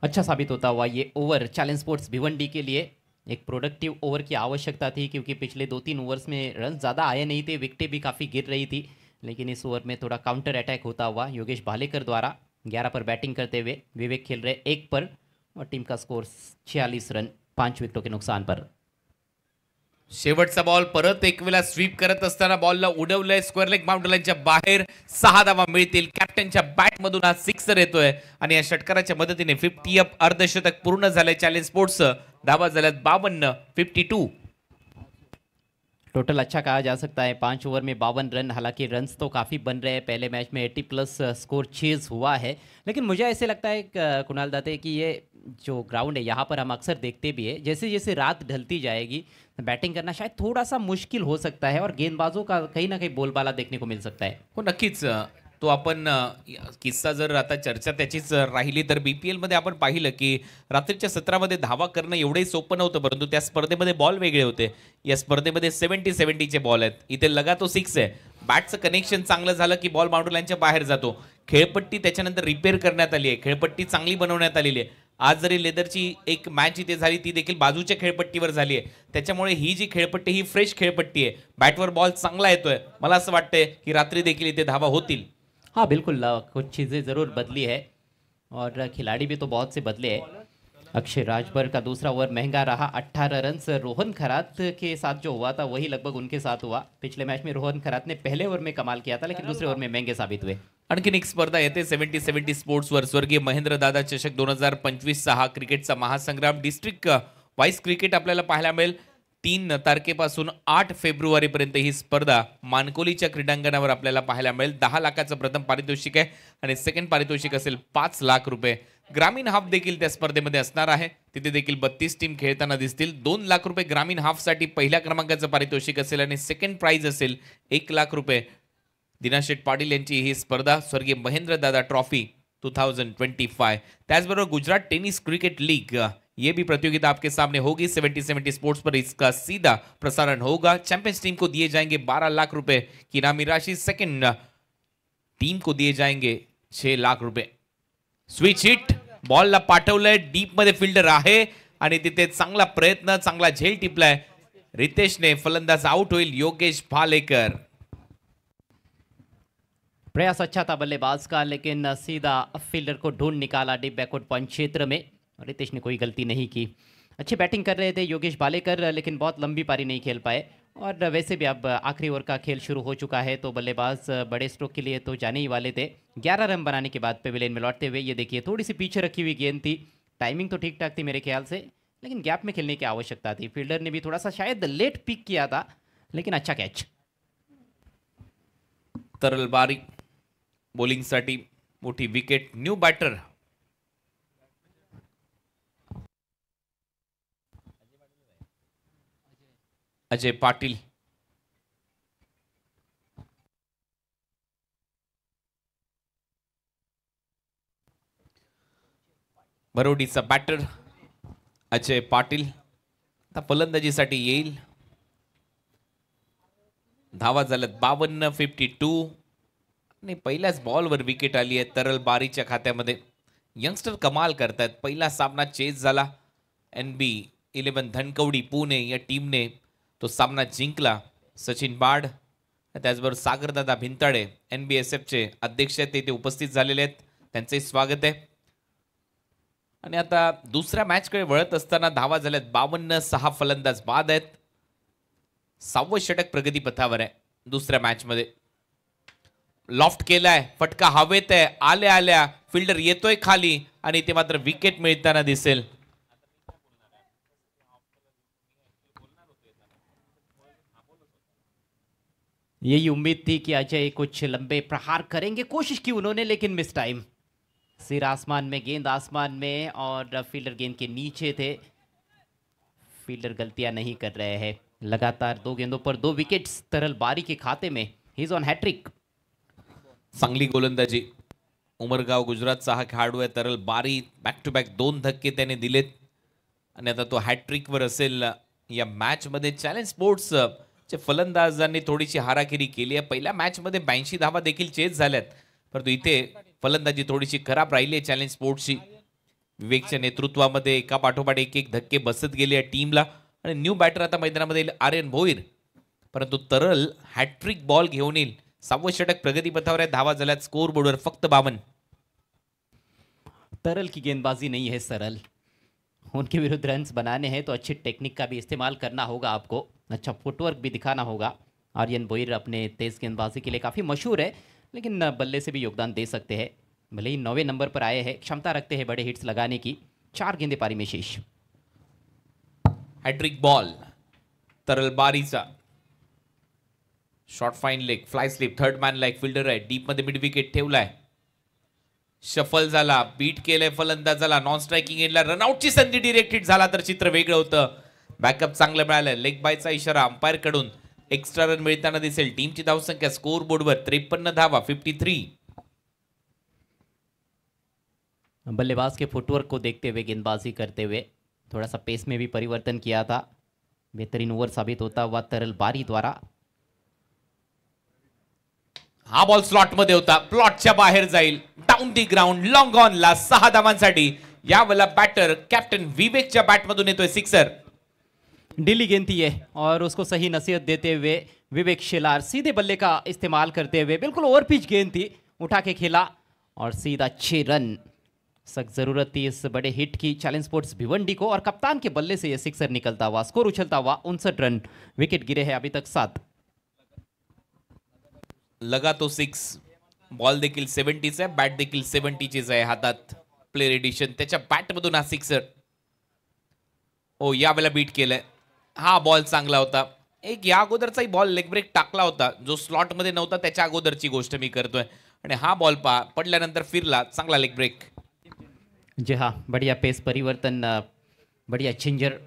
अच्छा साबित होता हुआ ये ओवर चैलेंज स्पोर्ट्स भिवंडी के लिए। एक प्रोडक्टिव ओवर की आवश्यकता थी, क्योंकि पिछले 2-3 ओवर्स में रन ज़्यादा आए नहीं थे, विकेटें भी काफ़ी गिर रही थी। लेकिन इस ओवर में थोड़ा काउंटर अटैक होता हुआ योगेश भालेकर द्वारा 11 पर बैटिंग करते हुए विवेक खेल रहे 1 पर और टीम का स्कोर 46 रन 5 विकेटों के नुकसान पर। शेवटचा बॉल परत एक वेळा स्वीप करत असताना बॉलला उडवलंय स्क्वेअर लेग बाउंड्री लाईनच्या बाहेर. 6 धावा मिळतील. कॅप्टनच्या बॅट मधून हा सिक्सर येतोय आणि या षटकाराच्या मदतीने 50 अप अर्धशतक पूर्ण झालंय चॅलेंज स्पोर्ट्स. धावा झाल्यात 52, 52. टोटल अच्छा कहा जा सकता है। 5 ओवर में 52 रन। हालांकि रन्स तो काफ़ी बन रहे हैं, पहले मैच में 80 प्लस स्कोर चेज हुआ है। लेकिन मुझे ऐसे लगता है कुणाल दाते कि ये जो ग्राउंड है यहाँ पर हम अक्सर देखते भी है, जैसे जैसे रात ढलती जाएगी बैटिंग करना शायद थोड़ा सा मुश्किल हो सकता है और गेंदबाजों का कहीं ना कहीं बोलबाला देखने को मिल सकता है। हो नक्कीच. तो आपण किस्सा जर आता चर्चा त्याचीच राहिली तर बीपीएल मध्ये आपण पाहिलं की रात्रीच्या सत्रामध्ये धावा करणं एवढंही सोपं नव्हतं, परंतु त्या स्पर्धेमध्ये बॉल वेगळे होते. या स्पर्धेमध्ये 70-70चे बॉल आहेत. इथे लगातो 6 आहे. बॅटचं कनेक्शन चांगलं झालं की बॉल बाउंड्री लाईनच्या बाहेर जातो. खेळपट्टी त्याच्यानंतर रिपेअर करण्यात आली आहे. खेळपट्टी चांगली बनवण्यात आलेली आहे. आज जरी लेदरची एक मॅच इथे झाली ती देखील बाजूच्या खेळपट्टीवर झाली आहे. त्याच्यामुळे ही जी खेळपट्टी ही फ्रेश खेळपट्टी आहे. बॅटवर बॉल चांगला येतोय. मला असं वाटतंय की रात्री देखील इथे धावा होतील. हाँ बिल्कुल, कुछ चीज़ें ज़रूर बदली है और खिलाड़ी भी तो बहुत से बदले हैं। अक्षय राजभर का दूसरा ओवर महंगा रहा, 18 रन। रोहन खरात के साथ जो हुआ था वही लगभग उनके साथ हुआ। पिछले मैच में रोहन खरात ने पहले ओवर में कमाल किया था, लेकिन दूसरे ओवर में महंगे साबित हुए। आणखीन एक स्पर्धा येते 70-70 स्पोर्ट्सवर. स्वर्गीय महेंद्र दादा चषक 2025 हा क्रिकेटचा महासंग्राम. डिस्ट्रिक्ट वाईज क्रिकेट आपल्याला पाहायला मिळेल. 3 तारखेपासून 8 फेब्रुवारीपर्यंत ही स्पर्धा मानकोलीच्या क्रीडांगणावर आपल्याला पाहायला मिळेल. 10 लाखाचं प्रथम पारितोषिक आहे आणि सेकंड पारितोषिक असेल 5 लाख रुपये. ग्रामीण हाफ देखील त्या स्पर्धेमध्ये असणार आहे. तिथे देखील 32 टीम खेळताना दिसतील. 2 लाख रुपये ग्रामीण हाफसाठी पहिल्या क्रमांकाचं पारितोषिक असेल आणि सेकंड प्राइज असेल 1 लाख रुपये. दिनाशेठ पाटील यांची ही स्पर्धा स्वर्गीय महेंद्र दादा ट्रॉफी 2025. त्याचबरोबर गुजरात टेनिस क्रिकेट लीग ये भी प्रतियोगिता आपके सामने होगी. 70-70 स्पोर्ट्स पर इसका सीधा प्रसारण होगा. चैंपियंस टीम को दिए जाएंगे 12 लाख रुपए की इनामी राशि. सेकंड टीम को दिए जाएंगे 6 लाख रुपए. स्विच हिट, बॉलला पाठवलंय, डीप मध्ये फिल्डर आहे आणि तिथे चांगला प्रयत्न, चांगला झेल टिपलाय रितेशने. फलंदाज आउट होईल योगेश भालेकर. प्रयास अच्छा था बल्लेबाज का, लेकिन सीधा फील्डर को ढूंढ निकाला डीप बैकवर्ड पंच क्षेत्र में। रितेश ने कोई गलती नहीं की। अच्छी बैटिंग कर रहे थे योगेश भालेकर, लेकिन बहुत लंबी पारी नहीं खेल पाए। और वैसे भी अब आखिरी ओवर का खेल शुरू हो चुका है, तो बल्लेबाज बड़े स्ट्रोक के लिए तो जाने ही वाले थे। 11 रन बनाने के बाद पेविलियन में लौटते हुए ये देखिए थोड़ी सी पीछे रखी हुई गेंद थी। टाइमिंग तो ठीक ठाक थी मेरे ख्याल से, लेकिन गैप में खेलने की आवश्यकता थी। फील्डर ने भी थोड़ा सा शायद लेट पिक किया था, लेकिन अच्छा कैच। तरल बारी बॉलिंगसाठी मोठी wicket. New batter Ajay Patil. बरोडीचा बॅटर अजय पाटील आता फलंदाजीसाठी येईल. धावा झाल्यात 52, 52 आणि पहिल्याच बॉलवर विकेट आली आहे तरल बारीच्या खात्यामध्ये. यंगस्टर कमाल करतात. पहिला सामना चेस झाला. NB11 धनकवडी पुणे या टीमने तो सामना जिंकला. सचिन बाड त्याचबरोबर सागरदादा भिंताडे NBSFचे अध्यक्ष आहेत, ते उपस्थित झालेले आहेत, त्यांचे स्वागत आहे. आणि आता दुसऱ्या मॅचकडे वळत असताना धावा झाल्यात 52, 6 फलंदाज बाद आहेत. 6वं षटक प्रगती पथावर आहे. दुसऱ्या मॅच मध्ये लॉफ्ट केलाय, फटका हवेत आहे, आल्या आल्या फिल्डर येतोय खाली आणि ते मात्र विकेट मिळताना दिसेल. यही उम्मीद थी कि अजय कुछ लंबे प्रहार करेंगे, कोशिश की उन्होंने लेकिन मिस टाइम. सिर आसमान में, गेंद आसमान में और फील्डर गेंद के नीचे थे. फील्डर गलतियां नहीं कर रहे हैं. लगातार 2 गेंदों पर 2 विकेट्स तरल बारी के खाते में. He is on hat trick. चांगली गोलंदाजी. उमरगाव गुजरातचा हा खेळाडू आहे तरल बारी. बॅक टू बॅक 2 धक्के त्याने दिलेत आणि आता तो हॅट्रिक वर असेल या मॅच मध्ये. चॅलेंज स्पोर्ट्स चे फलंदाजांनी थोडीशी हाराकिरी केली आहे. पहिल्या मॅच मध्ये 82 धावा देखील चेस झाल्यात, परंतु इथे फलंदाजी थोडीशी खराब राहिली आहे चॅलेंज स्पोर्ट्सची. विवेकच्या नेतृत्वामध्ये एका पाठोपाठ एक धक्के बसत गेले या टीमला. आणि न्यू बॅटर आता मैदानामध्ये येईल आर्यन भोईर, परंतु तरल हॅट्रिक बॉल घेऊन येईल. 6वं षटक प्रगती पथावर आहे. धावा झाल्यात स्कोर बोर्डवर फक्त 52. तरल की गेंदबाजी नहीं है सरल. उनके विरुद्ध रन्स बनाने हैं तो अच्छी टेक्निक का भी इस्तेमाल करना होगा आपको. अच्छा फुटवर्क भी दिखाना होगा. आर्यन भोईर अपने तेज गेंदबाजी के लिए काफ़ी मशहूर है, लेकिन बल्ले से भी योगदान दे सकते हैं. भले ही 9वें नंबर पर आए हैं, क्षमता रखते हैं बड़े हिट्स लगाने की. 4 गेंदे पारी में शेष. हॅट्रिक बॉल तरल बारीचा. Short fine leg, fly slip, third man like fielder आहे. डीप मध्ये मिड विकेट ठेवलाय. शफल झाला, बीट केलंय फलंदाजाला. नॉन स्ट्रायकिंग एंडला रनआउटची संधी डिरेक्ट हिट झाला तर चित्र वेगळं होतं. बॅकअप चांगलं मिळालं. लेग बायचा इशारा अंपायर कडून. एक्स्ट्रा रन मिळताना दिसेल. टीमची धावसंख्या स्कोर बोर्डवर 53 धावा, 53. बल्लेबाज के फुटवर्क को देखते हुए, गेंदबाजी करते हुए थोड़ा सा पेस में भी परिवर्तन किया था. बेहतरीन ओवर साबित होता हुआ तरल बारी द्वारा. हा बॉल स्लॉट मध्ये होता, प्लॉटच्या बाहेर जाईल. Down the ground, long on ला 6 धावांसाठी यावेळेला बॅटर कॅप्टन विवेकच्या बॅटमधून येतोय सिक्सर. ढीली गेंद थी है और उसको सही नसीहत देते हुए विवेक शेलार सीधे बल्ले का इस्तेमाल करते हुए, बिल्कुल ओवर पिच गेंद थी, उठा के खेला और सीधा 6 रन. सख्त जरूरत थी इस बड़े हिट की चैलेंज स्पोर्ट्स भिवंडी को और कप्तान के बल्ले से यह सिक्सर निकलता हुआ. स्कोर उछलता हुआ 59 रन. विकेट गिरे हैं अभी तक 7. लगा तो 6. बॉल देखील 70चा आहे, बॅट देखील 70चीच आहे हातात. प्लेअर एडिशन त्याच्या बॅटमधून हा सिक्सर. ओ यावेळेला बीट केलंय. हा बॉल चांगला होता. एक या अगोदरचाही बॉल लेग ब्रेक टाकला होता, जो स्लॉट मध्ये नव्हता त्याच्या अगोदरची गोष्ट मी करतोय. आणि हा बॉल पडल्यानंतर फिरला, चांगला लेग ब्रेक. जी हाँ, बढ़िया पेस परिवर्तन, बढ़िया छिंजर.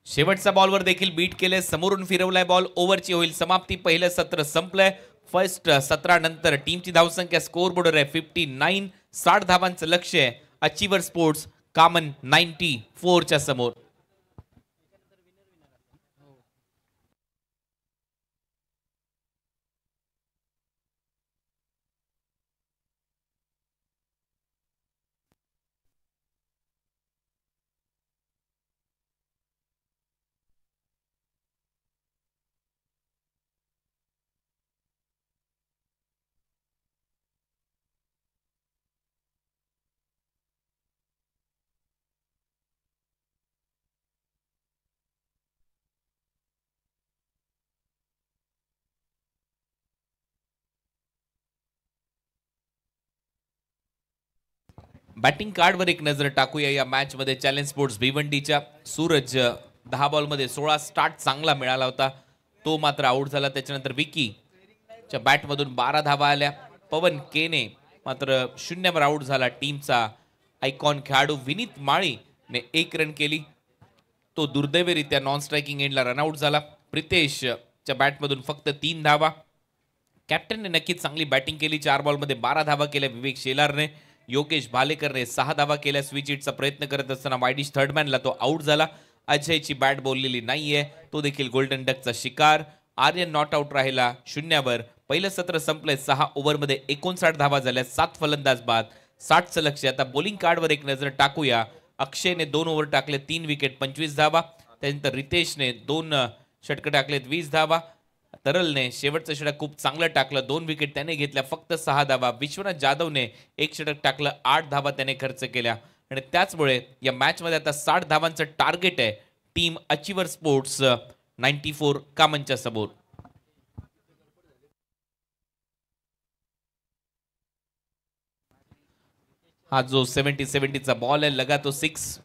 शेवटच्या बॉलवर देखील बीट केले. समोरून फिरवलाय बॉल. ओव्हरची होईल समाप्ती. पहिलं सत्र संपलंय. फर्स्ट 17 नंतर टीमची धावसंख्या स्कोर बोर्डवर आहे 59. 60 धावांचं लक्ष्य आहे अचिव्हर स्पोर्ट्स कामन 94 च्या समोर. बॅटिंग कार्डवर एक नजर टाकूया या मॅच मध्ये. चॅलेंज स्पोर्ट्स भिवंडीच्या सूरज 10 बॉल मध्ये 16 स्टार्ट चांगला मिळाला होता, तो मात्र आउट झाला. त्याच्यानंतर विकी च्या बॅट मधून 12 धावा आल्या. पवन केने मात्र 0 वर आउट झाला. टीमचा आयकॉन खेळाडू विनीत माळी ने 1 रन केली, तो दुर्दैवीरित्या नॉन स्ट्रायकिंग एंडला रनआउट झाला. प्रितेशच्या बॅटमधून फक्त 3 धावा. कॅप्टनने नक्कीच चांगली बॅटिंग केली. 4 बॉलमध्ये 12 धावा केल्या विवेक शेलारने. योगेश भालेकरने 6 धावा केल्या. स्विच हिटचा प्रयत्न करत असताना वायडिश थर्डमॅनला तो आउट झाला. अजयची बॅट बोललेली नाहीये, तो देखील गोल्डन डकचा शिकार. आर्यन नॉट आउट राहिला 0वर. पहिलं सत्र संपलंय. 6 ओव्हरमध्ये 59 धावा झाल्या. 7 फलंदाज बाद, 60चं लक्ष. आता बॉलिंग कार्डवर एक नजर टाकूया. अक्षयने 2 ओव्हर टाकले, 3 विकेट, 25 धावा. त्यानंतर रितेशने 2 षटकं टाकलेत, 20 धावा. तरलने शेवटचं षटक खूप चांगलं टाकलं, 2 विकेट त्याने घेतल्या, फक्त 6 धावा. विश्वनाथ जाधवने 1 षटक टाकलं, 8 धावा त्याने खर्च केल्या. आणि त्याचमुळे या मॅचमध्ये आता 60 धावांचं टार्गेट आहे टीम अचिव्हर स्पोर्ट्स 94 कामनच्या समोर. हा जो 70-70चा बॉल आहे, लगा तो 6.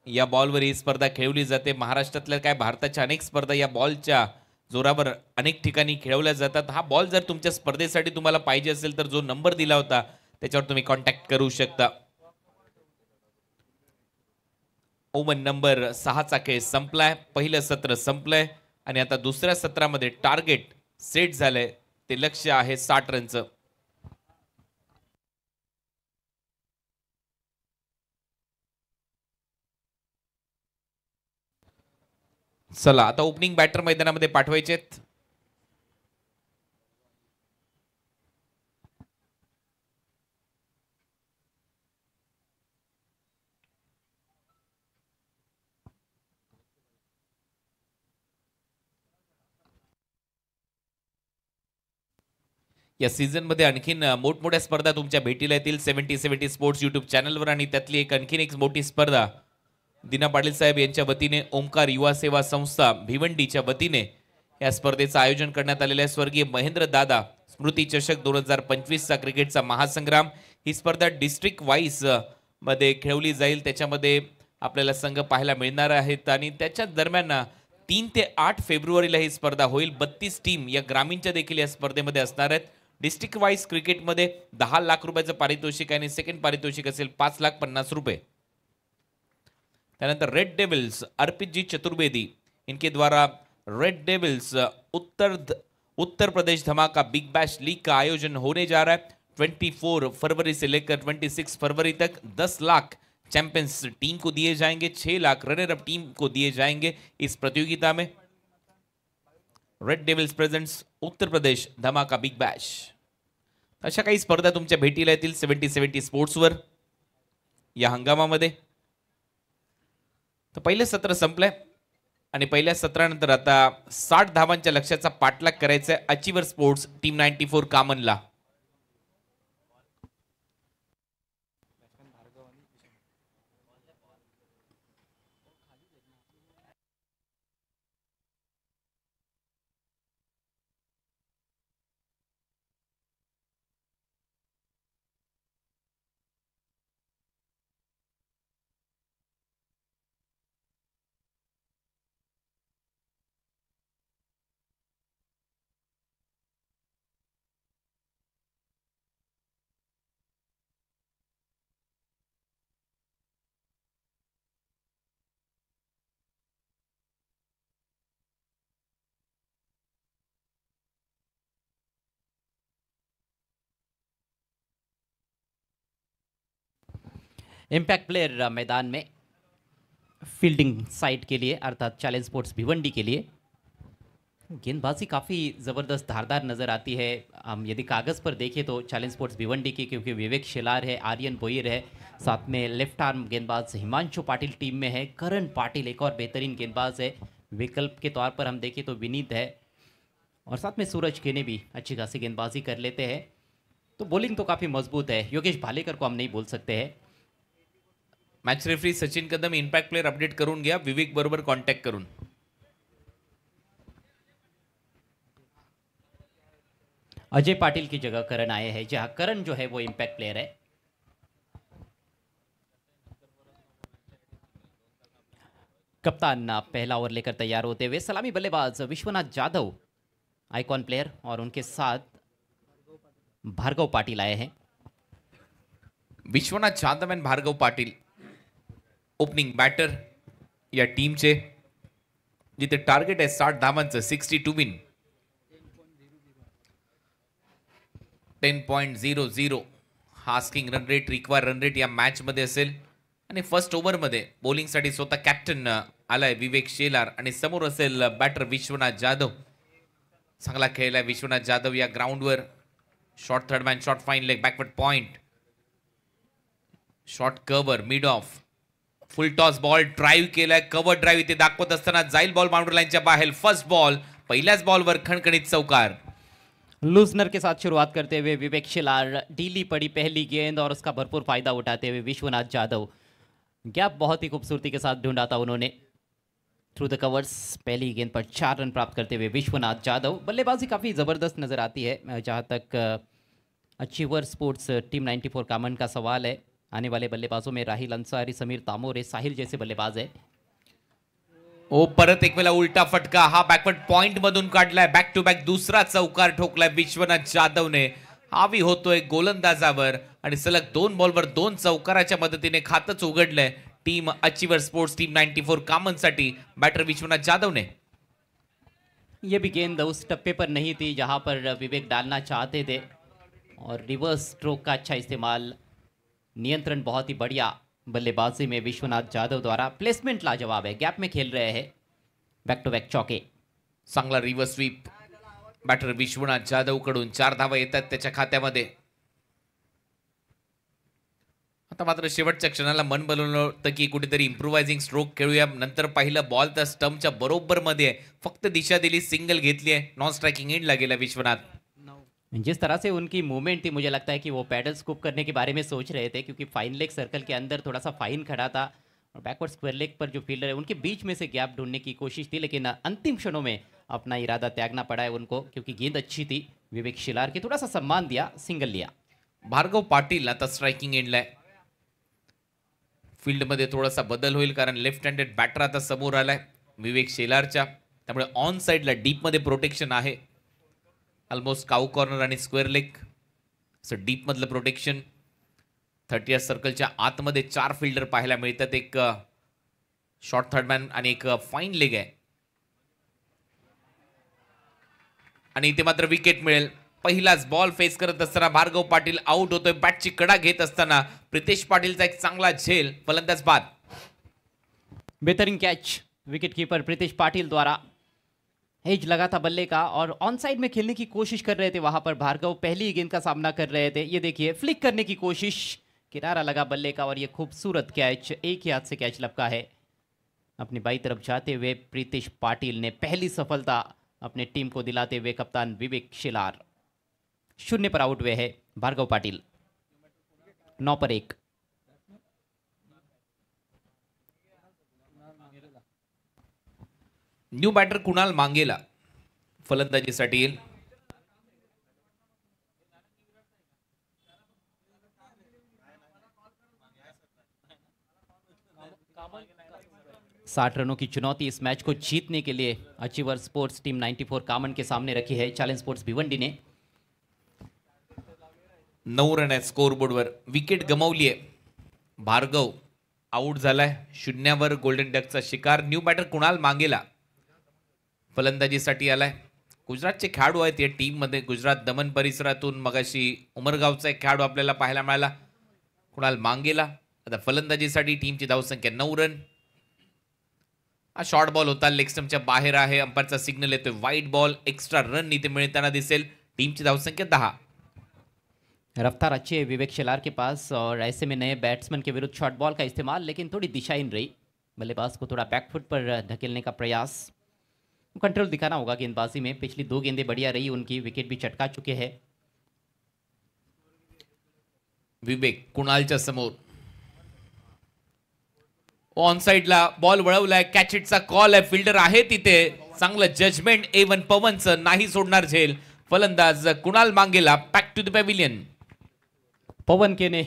या बॉलवर ही स्पर्धा खेळवली जाते. महाराष्ट्रातल्या काय भारताच्या अनेक स्पर्धा या बॉलच्या जोरावर अनेक ठिकाणी खेळवल्या जातात. हा बॉल जर तुमच्या स्पर्धेसाठी तुम्हाला पाहिजे असेल तर जो नंबर दिला होता त्याच्यावर तुम्ही कॉन्टॅक्ट करू शकता. ओव्हर नंबर 6चा खेळ संपलाय. पहिलं सत्र संपलंय आणि आता दुसऱ्या सत्रामध्ये टार्गेट सेट झालंय. ते लक्ष्य आहे 60 रनचं. चला आता ओपनिंग बॅटर मैदानामध्ये पाठवायचेत. या सीझन मध्ये आणखीन मोठमोठ्या स्पर्धा तुमच्या भेटीला येतील 70-70 स्पोर्ट्स युट्यूब चॅनलवर. आणि त्यातली आणखीन एक मोठी स्पर्धा दिना पाटील साहेब यांच्या वतीने ओमकार युवा सेवा संस्था भिवंडीच्या वतीने या स्पर्धेचं आयोजन करण्यात आलेलं आहे. स्वर्गीय महेंद्र दादा स्मृती चषक 2025चा क्रिकेटचा महासंग्राम. ही स्पर्धा डिस्ट्रिक्ट वाईज मध्ये खेळवली जाईल. त्याच्यामध्ये आपल्याला संघ पाहायला मिळणार आहेत आणि त्याच्या दरम्यान 3 ते 8 फेब्रुवारीला ही स्पर्धा होईल. 32 टीम या ग्रामीणच्या देखील या स्पर्धेमध्ये असणार आहेत. डिस्ट्रिक्ट वाईज क्रिकेटमध्ये 10 लाख रुपयाचं पारितोषिक आणि सेकंड पारितोषिक असेल 5,50,000 रुपये. त्यानंतर रेड डेविल्स अर्पित जी चतुर्वेदी इनके द्वारा रेड डेविल्स उत्तर प्रदेश धमाका बिग बैश लीग का आयोजन होने जा रहा है. 24 फरवरी से लेकर 26 फरवरी तक 10 लाख चैंपियंस टीम को दिए जाएंगे, 6 लाख रनर अप टीम को दिए जाएंगे इस प्रतियोगिता में. Red devils presents Uttar Pradesh धमाका बिग बैश. अशा काही स्पर्धा तुमच्या भेटीला येतील 70-70 स्पोर्ट्सवर या हंगामामध्ये. तर पहिलं सत्र संपलंय आणि पहिल्या सत्रानंतर आता 60 धावांच्या लक्ष्याचा पाठलाग करायचा आहे अचिव्हर स्पोर्ट्स टीम 94 कामनला. इम्पैक्ट प्लेयर मैदान में फील्डिंग साइड के लिए अर्थात चैलेंज स्पोर्ट्स भिवंडी के लिए. गेंदबाजी काफ़ी ज़बरदस्त धारदार नज़र आती है. हम यदि कागज़ पर देखें तो चैलेंज स्पोर्ट्स भिवंडी की, क्योंकि विवेक शेलार है, आर्यन बोईर है, साथ में लेफ्ट आर्म गेंदबाज हिमांशु पाटिल टीम में है, करण पाटिल एक और बेहतरीन गेंदबाज है. विकल्प के तौर पर हम देखें तो विनीत है और साथ में सूरज केने भी अच्छी खासी गेंदबाजी कर लेते हैं. तो बॉलिंग तो काफ़ी मजबूत है. योगेश भालेकर को हम नहीं बोल सकते हैं. मॅच रेफरी सचिन कदम इम्पॅक्ट प्लेयर अपडेट करून घ्या विवेक बरोबर कॉन्टॅक्ट करून. अजय पाटिल की जगह करण आए हैं, जहां करण जो है वो इम्पैक्ट प्लेयर है. कप्तान पहला ओवर लेकर तैयार होते हुए. सलामी बल्लेबाज विश्वनाथ जाधव आइकॉन प्लेयर और उनके साथ भार्गव पाटिल आए हैं. Vishwanath Jadhav and Bhargav Patil opening batter या टीमचे. जिथे टार्गेट आहे 60 धावांचं, 62 विन. 10.00 हा asking run rate, require run rate या मॅच मध्ये असेल. आणि फर्स्ट ओव्हरमध्ये बॉलिंगसाठी स्वतः कॅप्टन आलाय विवेक शेलार आणि समोर असेल बॅटर विश्वनाथ जाधव. चांगला खेळलाय विश्वनाथ जाधव या ग्राउंडवर. Short third man, short fine leg, backward point, short cover, mid of, full toss ball, drive केलाय, कव्हर ड्राईव्ह इथे दाखवत असताना जाईल बॉल बाउंड्री लाईनच्या बाहेर. फर्स्ट बॉल, पहिल्याच बॉलवर खणखणीत चौकार. लूजनर के साथ शुरुआत करते हुए विवेक शिलार, ढीली पड़ी पहली गेंद और उसका भरपूर फायदा उठाते हुए विश्वनाथ जाधव. गैप बहुत ही खूबसूरती के साथ ढूंढा था उन्होंने थ्रू द कवर्स. पहली गेंद पर 4 रन प्राप्त करते हुए विश्वनाथ जाधव. बल्लेबाजी काफ़ी ज़बरदस्त नज़र आती है. जहाँ तक अचीवर स्पोर्ट्स टीम 94 कामन का सवाल है, आने वाले बल्लेबाजों में राहिल अंसारी, समीर तामोरे, साहिल जैसे बल्लेबाज है. ओ परत एक वेळा उलटा फटका, हा बॅकवर्ड पॉइंट मधून काढलाय. बॅक टू बॅक दुसरा चौकार ठोकलाय विश्वनाथ जाधवने. हावी होतोय गोलंदाजावर आणि सलग 2 बॉलवर 2 चौकाराच्या मदतीने खातच उघडलंय टीम अचीवर स्पोर्ट्स टीम 94 कामनसाठी बॅटर विश्वनाथ जाधवने. ये भी गेंद उस टप्पे पर नहीं थी जहां पर विवेक डालना चाहते थे और रिवर्स स्ट्रोक का अच्छा इस्तेमाल. नियंत्रण बहुत ही बढ़िया बल्लेबाजी में विश्वनाथ जाधव द्वारा. प्लेसमेंट लाजवाब है, गैप में खेल रहे हैं. बैक टू बैक चौके. चांगला reverse sweep batter Vishwanath Jadhav कडून. 4 धावा येतात त्याच्या खात्यामध्ये. आता मात्र शेवटच्या क्षणाला मन बनवलं होतं की कुठेतरी इम्प्रोवायझिंग स्ट्रोक खेळूया. नंतर पाहिलं बॉल तर स्टंपच्या बरोबर मध्ये आहे, फक्त दिशा दिली, सिंगल घेतली आहे, नॉन स्ट्राइकिंग एंडला गेला विश्वनाथ. जिस तरह से उनकी मूवमेंट थी, मुझे लगता है कि वो पैडल स्कूप करने के बारे में सोच रहे थे, क्योंकि फाइन लेग सर्कल के अंदर थोड़ा सा फाइन खड़ा था और बैकवर्ड स्क्वायर लेग पर जो फील्डर है उनके बीच में से गैप ढूंढने की कोशिश थी, लेकिन अंतिम क्षणों में अपना इरादा त्यागना पड़ा है उनको, क्योंकि गेंद अच्छी थी. विवेक शिलार के थोड़ा सा सम्मान दिया, सिंगल लिया. भार्गव पाटील आता स्ट्राइकिंग एंडला आहे. फील्डमध्ये थोडासा बदल होईल कारण लेफ्ट हँडेड बॅटर आता समोर आलाय विवेक शेलारच्या, त्यामुळे ऑन साइडला डीप मध्ये प्रोटेक्शन आहे. ऑलमोस्ट काऊ कॉर्नर आणि स्क्वेअर लेग असं डीप मधलं प्रोटेक्शन. 30 सर्कलच्या आतमध्ये 4 फिल्डर पाहायला मिळतात. एक शॉर्ट थर्ड मॅन आणि एक फाईन लेग आहे. आणि इथे मात्र विकेट मिळेल. पहिलाच बॉल फेस करत असताना भार्गव पाटील आउट होतोय. बॅटची कडा घेत असताना प्रितेश पाटीलचा एक चांगला झेल, फलंदाज बाद. बेहतरीन catch wicket keeper Pritesh Patil द्वारा. एज लगा था बल्ले का और ऑन साइड में खेलने की कोशिश कर रहे थे. वहां पर भार्गव पहली गेंद का सामना कर रहे थे. ये देखिए फ्लिक करने की कोशिश, किनारा लगा बल्ले का और ये खूबसूरत कैच, एक ही हाथ से कैच लपका है. अपनी बाई तरफ जाते हुए प्रितेश पाटिल ने पहली सफलता अपने टीम को दिलाते हुए कप्तान विवेक शिलार 0 पर आउट हुए हैं भार्गव पाटिल. 9 पर 1. न्यू बॅटर कुणाल मांगेला फलंदाजीसाठी येईल. साठ रनों की चुनौती इस मैच को जीतने के लिए अचीवर स्पोर्ट्स टीम 94 कामन के सामने रखी है चैलेंज स्पोर्ट्स भिवंडी ने. 9 रन आहेत स्कोरबोर्डवर. विकेट गमावली आहे. भार्गव आउट झालाय. 0वर गोल्डन डकचा शिकार. न्यू बॅटर कुणाल मांगेला फलंदाजीसाठी आलाय. गुजरातचे खेळाडू आहेत या टीम मध्ये. गुजरात दमन परिसरातून मगाशी उमरगावचा एक खेळाडू आपल्याला पाहायला मिळाला, कुणाल मांगेला. आता फलंदाजीसाठी टीमची धावसंख्या 9 रन. हा शॉर्ट बॉल होता, लेग स्टंपच्या बाहेर आहे. अंपायरचा सिग्नल येतोय वाईड बॉल. एक्स्ट्रा रन इथे मिळताना दिसेल. टीमची धावसंख्या 10. रफ्तार अच्छी है विवेक शिलार के पास और ऐसे में नए बैट्समैन के विरुद्ध शॉर्ट बॉल का इस्तेमाल, लेकिन थोड़ी दिशाहीन रही. बल्लेबाज को थोड़ा बैकफुट पर धकेलने का प्रयास. कंट्रोल दिखाना होगा गेंदबाजी में. पिछली 2 गेंदें बढ़िया रही उनकी, विकेट भी चटका चुके हैं. विवेक कुणालच्या समोर. ऑन साइडला बॉल वळवलाय. कॅच इटचा कॉल आहे. फिल्डर आहे तिथे. चांगलं जजमेंट A1 पवनचं. नाही सोडणार झेल. फलंदाज कुणाल मांगेला बॅक टू द पवेलियन. पवन केने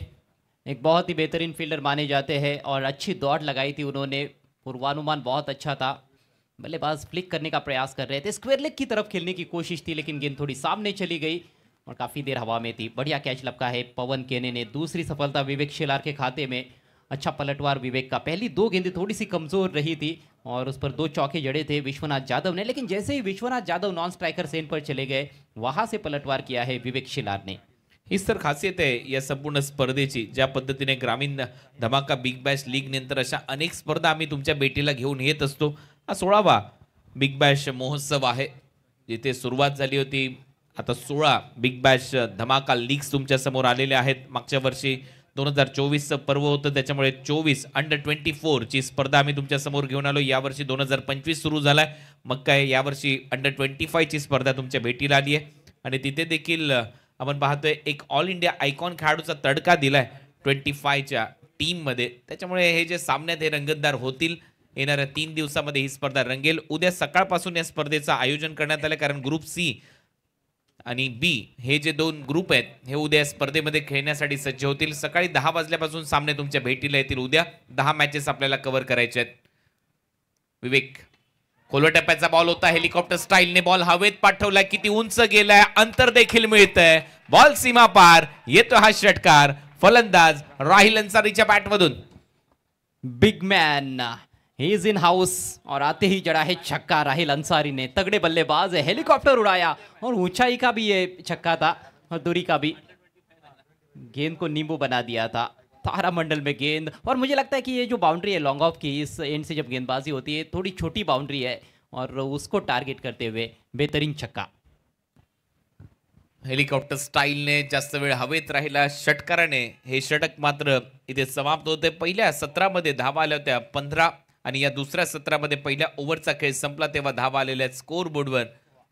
एक बहुत ही बेहतरीन फील्डर माने जाते हैं और अच्छी दौड़ लगाई थी उन्होंने. पूर्वानुमान बहुत अच्छा था. बल्लेबाज फ्लिक करने का प्रयास कर रहे थे. स्क्वायर लेग की तरफ खेलने की कोशिश थी, लेकिन गेंद थोड़ी सामने चली गई और काफ़ी देर हवा में थी. बढ़िया कैच लपका है पवन केने ने. दूसरी सफलता विवेक शिलार के खाते में. अच्छा पलटवार विवेक का। पहली 2 गेंदें थोड़ी सी कमजोर रही थी और उस पर 2 चौके जड़े थे विश्वनाथ जाधव ने, लेकिन जैसे ही विश्वनाथ जाधव नॉन स्ट्राइकर सेन पर चले गए वहां से पलटवार किया है विवेक शिलार ने। हीच तर खासियत आहे या संपूर्ण स्पर्धेची. ज्या पद्धतीने ग्रामीण धमाका बिग बॅश लीग नंतर अशा अनेक स्पर्धा आम्ही तुमच्या भेटीला घेऊन येत असतो. हा 16वा बिग बॅश महोत्सव आहे, जिथे सुरुवात झाली होती. आता 16 बिग बॅश धमाका लीग्स तुमच्या समोर आलेले आहेत. मागच्या वर्षी 2024चं पर्व होतं, त्याच्यामुळे 24 अंडर 24 ची स्पर्धा आम्ही तुमच्या समोर घेऊन आलो. यावर्षी 2025 सुरू झालाय, मग काय यावर्षी अंडर 25 ची स्पर्धा तुमच्या भेटीला आली आहे. आणि तिथे देखील आपण पाहतोय एक ऑल इंडिया आयकॉन खेळाडूचा तडका दिलाय 25च्या टीम मध्ये. त्याच्यामुळे हे जे सामन्यात हे रंगतदार होतील. येणाऱ्या 3 दिवसामध्ये ही स्पर्धा रंगेल. उद्या सकाळपासून या स्पर्धेचं आयोजन करण्यात आलं, कारण ग्रुप सी आणि बी हे जे 2 ग्रुप आहेत हे उद्या स्पर्धेमध्ये खेळण्यासाठी सज्ज होतील. सकाळी 10 वाजल्यापासून सामने तुमच्या भेटीला येतील. उद्या 10 मॅचेस आपल्याला कव्हर करायचे आहेत. विवेक खोलो टप्प्याचा बॉल होता, हेलिकॉप्टर स्टाईलने बॉल हवेत पाठवलाय, किती उंच गेलाय, अंतर देखील मिळतंय, बॉल सीमा पार येतो हा षटकार. फलंदाज राहिल अन्सारीच्या बॅटमधून. Big man he is in house और आते ही जड़ा है छक्का राहिल अंसारी ने। तगड़े बल्लेबाज है, हेलीकॉप्टर उड़ाया और ऊंचाई का भी ये छक्का था और दूरी का भी, गेंद को नींबू बना दिया था। तारामंडल में गेंद, और मुझे लगता है कि ये जो बाउंड्री है लॉन्ग ऑफ की, इस एंड से जब गेंदबाजी होती है थोड़ी छोटी बाउंड्री है और उसको टारगेट करते हुए बेहतरीन छक्का। हेलिकॉप्टर स्टाईलने जास्त वेळ हवेत राहिला षटकाराने हे षटक मात्र इथे समाप्त होते. पहिल्या 17 मध्ये धावा आल्या होत्या 15 आणि या दुसऱ्या 17 मध्ये पहिल्या ओव्हरचा खेळ संपला तेव्हा धावा आलेल्या स्कोर बोर्डवर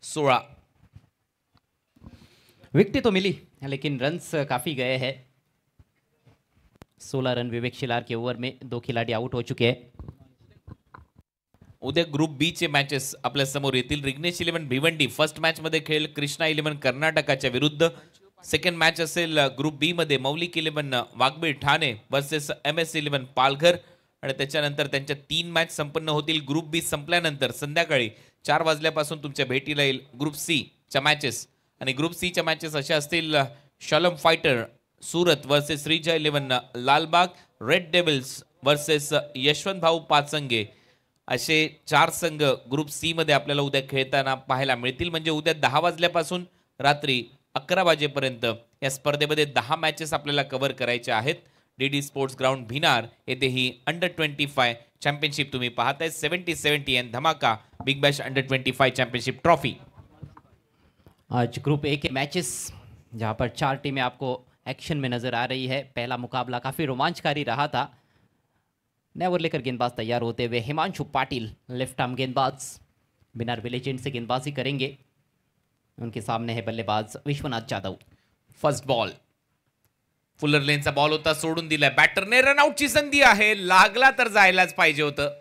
16. विकेट तो मिली लेकिन रन्स काफी गए हैं. 16 रन विवेक शिलार के ओवर में 2 खिलाड़ी आउट हो चुके हैं. उद्या ग्रुप बी चे मॅचेस आपल्या समोर येतील. रिग्नेश 11 भिवंडी फर्स्ट मॅच मध्ये खेळ कृष्णा 11 कर्नाटकाच्या विरुद्ध. सेकंड मॅच असेल ग्रुप बी मध्ये मौलिक 11 वाघबीळ ठाणे वर्सेस MS 11 पालघर. आणि त्याच्यानंतर त्यांच्या 3 मॅच संपन्न होतील. ग्रुप बी संपल्यानंतर संध्याकाळी 4 वाजल्यापासून तुमच्या भेटीला येईल ग्रुप सी च्या मॅचेस. आणि ग्रुप सी च्या मॅचेस अशा असतील Shalam fighter Surat versus Shrijay 11 Lalbaug, red devils versus Yashwant Bhau Pachange. असे 4 संघ ग्रुप सी मध्ये आपल्याला उद्या खेळताना पाहायला मिळतील. म्हणजे उद्या 10 वाजल्यापासून रात्री 11 वाजेपर्यंत या स्पर्धेमध्ये 10 मॅचेस आपल्याला कव्हर करायच्या आहेत. डीडी स्पोर्ट्स ग्राउंड भिनार येथे ही अंडर 25 चॅम्पियनशिप तुम्ही पाहताय. 70-70 एंड धमाका big Bash under 25 championship trophy. आज ग्रुप ए के मैचेस जहां पर 4 टीमें आपको एक्शन में नजर आ रही है. पहला मुकाबला काफी रोमांचकारी रहा था. नया ओवर लेकर गेंदबाज तैयार होते हुए हिमांशु पाटिल लेफ्ट आर्म गेंदबाज बिना विलेज एंड से गेंदबाजी करेंगे. उनके सामने है बल्लेबाज Vishwanath Jadhav. First ball fuller लेनचा बॉल होता, सोडून दिलाय बॅटरने. रनआउटची संधी आहे, लागला तर जायलाच पाहिजे होतं.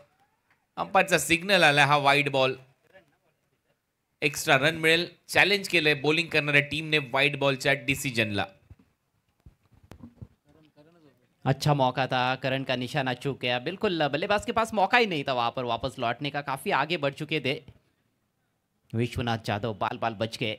अंपायरचा सिग्नल आला. हा वाईड बॉल, एक्स्ट्रा रन मिळेल. चॅलेंज केलंय बॉलिंग करणाऱ्या टीमने वाईड बॉलच्या डिसिजनला. अच्छा मौका था, करण का निशाना चूक गया. बिल्कुल बल्लेबाज के पास मौका ही नहीं था वहां पर वापस लौटने का. काफी आगे बढ़ चुके थे विश्वनाथ जाधव. बाल बाल बच गए.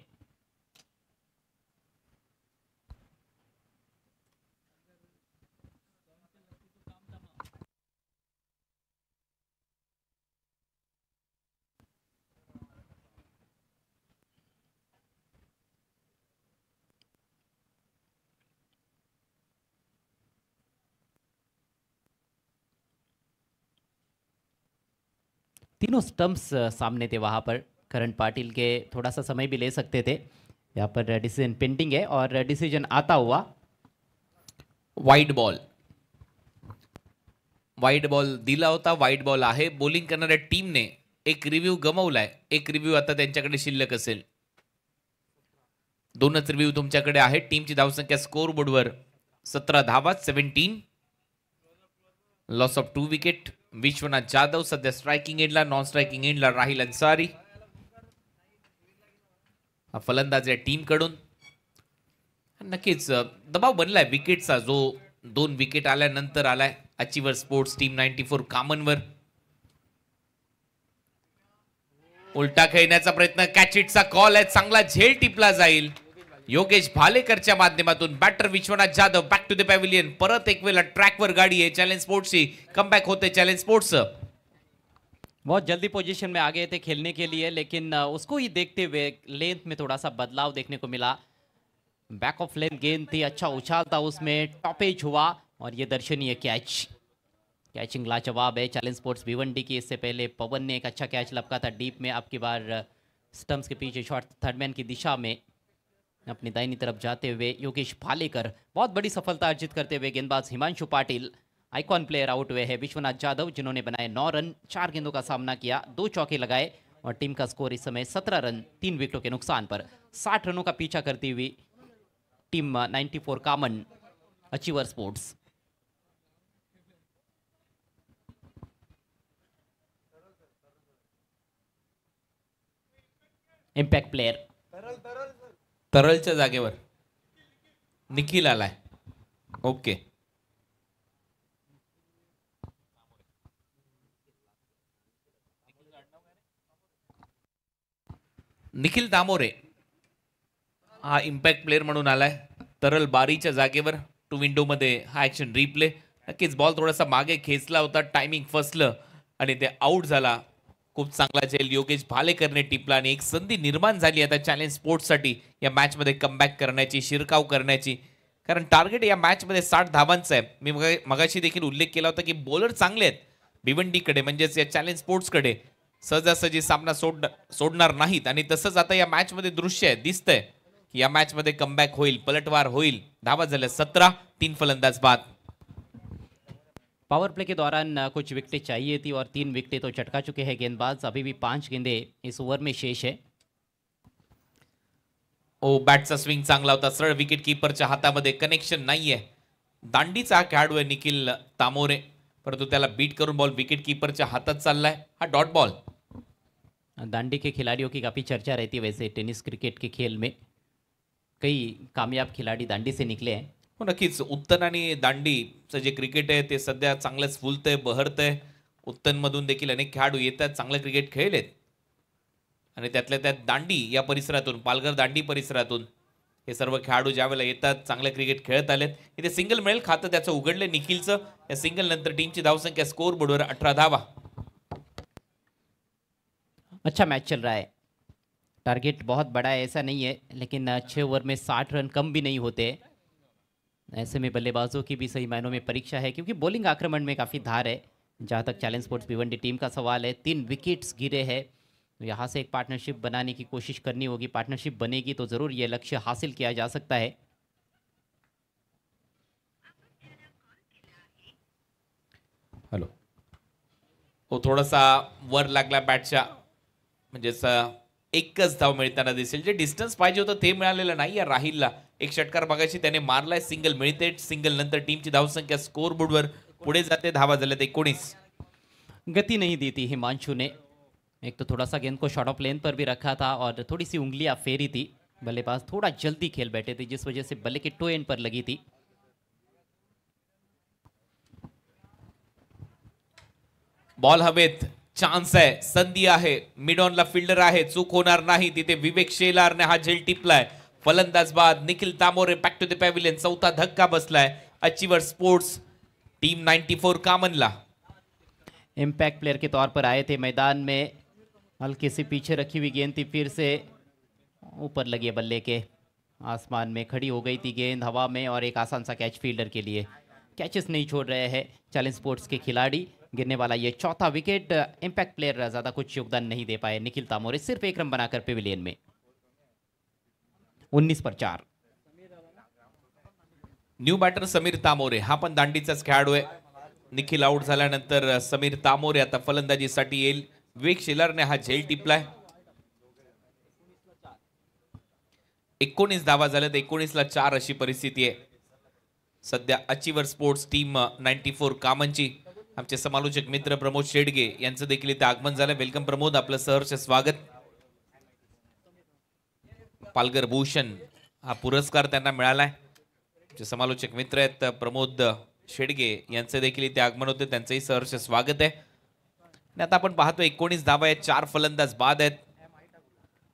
तीनों स्टंप्स सामने थे वहां पर. करण पाटिल के थोड़ा सा समय भी ले सकते थे. यहाँ पर डिसीजन पेंडिंग है और डिसीजन आता हुआ. वाईड बॉल, वाईड बॉल दिला होता. वाईड बॉल आहे. बॉलिंग करणाऱ्या टीमने एक रिव्ह्यू गमावलाय. एक रिव्ह्यू आता त्यांच्याकडे शिल्लक असेल. 2च रिव्ह्यू तुमच्याकडे आहे. टीमची धावसंख्या स्कोर बोर्डवर 17 धावा, 17. Loss of 2 wicket. Vishwanath Jadhav सध्या स्ट्रायकिंग एंडला. नॉन स्ट्रायकिंग एंडला राहिल अन्सारी. हा फलंदाज या टीम कडून. नक्कीच दबाव बनलाय विकेटचा, जो 2 विकेट आल्यानंतर आलाय. अचिवर स्पोर्ट्स टीम 94 कामनवर. उलटा खेळण्याचा प्रयत्न, कॅच हिटचा कॉल आहे. चांगला झेल टिपला जाईल. योगेश भालेकरच्या माध्यमातून batter Vishwanath Jadhav back to the pavilion. परत एक वेळेला ट्रॅकवर गाडी आहे चॅलेंज स्पोर्ट्सची. कमबॅक होते चॅलेंज स्पोर्ट्सचं. बहुत जल्दी पोजीशन में आ गए थे खेलने के लिए, लेकिन उसको ही देखते हुए लेंथ में थोड़ा सा बदलाव देखने को मिला. बैक ऑफ लेंथ गेंद थी, अच्छा उछाल था उसमें, टॉपेज हुआ और ये दर्शनीय कैच. कैचिंग लाजवाब है चैलेंज स्पोर्ट्स भिवंडी की. इससे पहले पवन ने एक अच्छा कैच लपका था डीप में. अब की बार स्टंप्स के पीछे शॉट थर्डमैन की दिशा में अपनी दाहिनी तरफ जाते हुए योगेश भालेकर बहुत बड़ी सफलता अर्जित करते हुए गेंदबाज Himanshu Patil icon player out हुए हैं. विश्वनाथ जाधव जिन्होंने बनाए 9 रन, 4 गेंदों का सामना किया, 2 चौके लगाए और टीम का स्कोर इस समय 17 रन 3 विकेटों के नुकसान पर. 60 रनों का पीछा करती हुई टीम 94 कामन अचीवर स्पोर्ट्स. इम्पॅक्ट प्लेयर तरलच्या जागेवर निखिल आलाय. ओके. निखिल दामोरे हा इम्पॅक्ट प्लेअर म्हणून आलाय. तरल बारीच्या जागेवर टू विंडो मध्ये हा ऍक्शन रिप्ले. नक्कीच बॉल थोडासा मागे खेचला होता, टायमिंग फसलं आणि ते आउट झाला. खूप चांगला झेल योगेश भालेकरने टिपला आणि एक संधी निर्माण झाली आता चॅलेंज स्पोर्ट्ससाठी या मॅच मध्ये कमबॅक करण्याची, शिरकाव करण्याची. कारण टार्गेट या मॅच मध्ये 60 धावांचं आहे. मी मगाशी देखील उल्लेख केला होता की बॉलर चांगले आहेत भिवंडीकडे, म्हणजेच या चॅलेंज स्पोर्ट्सकडे. सहजासहजी सामना सोडणार नाहीत आणि तसंच आता या मॅच मध्ये दृश्य आहे, दिसतंय की या मॅच मध्ये कमबॅक होईल, पलटवार होईल. धावा झाल्या 17, 3 फलंदाज बाद. पावर प्ले के दौरान कुछ विकेटें चाहिए थी और 3 विकेटें तो चटका चुके हैं गेंदबाज. अभी भी 5 गेंदें इस ओवर में शेष है. ओ बॅटचा स्विंग चांगला होता, सरळ विकेट कीपरच्या हातामध्ये, कनेक्शन नाहीये. दांडीचा हा खेळाडू आहे निखिल तामोरे, परंतु त्याला बीट करून बॉल विकेट कीपरच्या हातात चाललाय. हा डॉट बॉल. दांडी के खिलाड़ियों की काफ़ी चर्चा रहती है वैसे टेनिस क्रिकेट के खेल में. कई कामयाब खिलाड़ी दांडी से निकले हैं. हो नक्कीच. उत्तन आणि दांडीचं जे क्रिकेट आहे ते सध्या चांगलंच फुलतंय, बहरतंय. उत्तन मधून देखील अनेक खेळाडू येतात, चांगलं क्रिकेट खेळलेत आणि त्यातल्या त्यात दांडी या परिसरातून, पालघर दांडी परिसरातून हे सर्व खेळाडू ज्यावेळेला येतात चांगलं क्रिकेट खेळत आलेत. इथे सिंगल मिळेल खातं त्याचं उघडले निखिलचं. या सिंगल नंतर टीमची धावसंख्या स्कोर बोर्डवर 18 धावा. अच्छा मैच चल रहा है. टारगेट बहुत बड़ा है ऐसा नहीं है, लेकिन 6 ओवर में 60 रन कम भी नहीं होते. ऐसे में बल्लेबाजों की भी सही मायनों में परीक्षा है, क्योंकि बॉलिंग आक्रमण में काफ़ी धार है. जहाँ तक चैलेंज स्पोर्ट्स भिवंडी टीम का सवाल है, 3 विकेट्स गिरे हैं. तो यहाँ से एक पार्टनरशिप बनाने की कोशिश करनी होगी. पार्टनरशिप बनेगी तो ज़रूर ये लक्ष्य हासिल किया जा सकता है. हॅलो. हो थोडासा वर लागला बॅटच्या, म्हणजेच एकच धाव मिळताना दिसेल. जे डिस्टन्स पाहिजे होतं ते मिळालेलं नाही या राहिलला. एक षटकार बघायची त्याने मारलाय, सिंगल मिळते. सिंगल नंतर टीमची धावसंख्या स्कोर बोर्डवर पुढे जाते. धावा झाल्यात 19. गति नहीं दी थी हिमांशु ने. एक तो थोड़ा सा गेंद को शॉर्ट ऑफ लेंथ पर भी रखा था और थोड़ी सी उंगलियां फेरी थी. बल्लेबाज थोड़ा जल्दी खेल बैठे थे, जिस वजह से बल्ले के टो एंड पर लगी थी. बॉल हवेत, चान्स आहे, संधी आहे, मिड ऑनला फिल्डर आहे, चूक होणार नाही. तिथे विवेक शेलारने हा झेल टिपलाय. फलंदाज बाद Nikhil Tamore back to the pavilion. चौथा धक्का बसलाय अचीवर स्पोर्ट्स टीम 94 कामनला. इम्पैक्ट प्लेयर के तौर पर आए थे मैदान में. हल्के से पीछे रखी हुई गेंद थी, फिर से ऊपर लगी बल्ले के. आसमान में खड़ी हो गई थी गेंद हवा में, और एक आसान सा कैच फील्डर के लिए. कैचेस नहीं छोड़ रहे हैं चैलेंज स्पोर्ट्स के खिलाड़ी. गिरने वाला ये चौथा विकेट. इम्पैक्ट प्लेयर ज़्यादा कुछ योगदान नहीं दे पाए. निखिल तामोरे सिर्फ 1 रन बनाकर पेविलियन में. 19 पर 4. न्यू बॅटर समीर तामोरे, हा पण दांडीचाच खेळाडू आहे. निखिल आउट झाल्यानंतर समीर तामोरे आता फलंदाजीसाठी येईल. विवेक शेलारने हा झेल टिपलाय. 19 धावा झाल्यात. 19 ला 4 अशी परिस्थिती आहे सध्या अचीवर स्पोर्ट्स टीम 94 कामनची. आमचे समालोचक मित्र प्रमोद शेडगे यांचं देखील इथे आगमन झालं. वेलकम प्रमोद, आपलं सहर्ष स्वागत. पालघर भूषण हा पुरस्कार त्यांना मिळालाय. आमचे समालोचक मित्र आहेत प्रमोद शेडगे यांचे देखील इथे आगमन होते, त्यांचंही सहर्ष स्वागत आहे. आता आपण पाहतो 19 धावा आहेत, 4 फलंदाज बाद आहेत.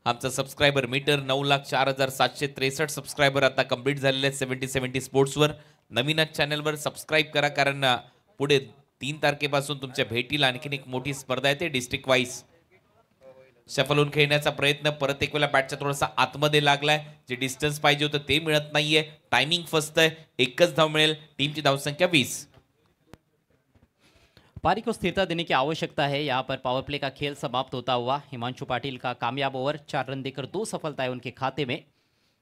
आमचा सबस्क्रायबर मीटर 9,04,763 सबस्क्रायबर आता कंप्लीट झालेले आहेत 70-70 स्पोर्ट्सवर. नवीनच चॅनलवर सबस्क्राईब करा, कारण पुढे 3 तारखेपासून तुमच्या भेटीला आणखीन एक मोठी स्पर्धा येते डिस्ट्रिक्ट वाईज. शफलून खेळण्याचा प्रयत्न परत एक वेळा बॅटच्या थोडासा आतमध्ये लागलाय. जे डिस्टन्स पाहिजे होतं ते मिळत नाहीये. टायमिंग फसतंय. एकच धाव मिळेल. टीमची धावसंख्या 20. पारी को स्थिरता देने की आवश्यकता है। यहाँ पर पावर प्ले का खेल समाप्त होता हुआ हिमांशु पाटिल का कामयाब ओवर, 4 रन देकर 2 सफलताएं उनके खाते में।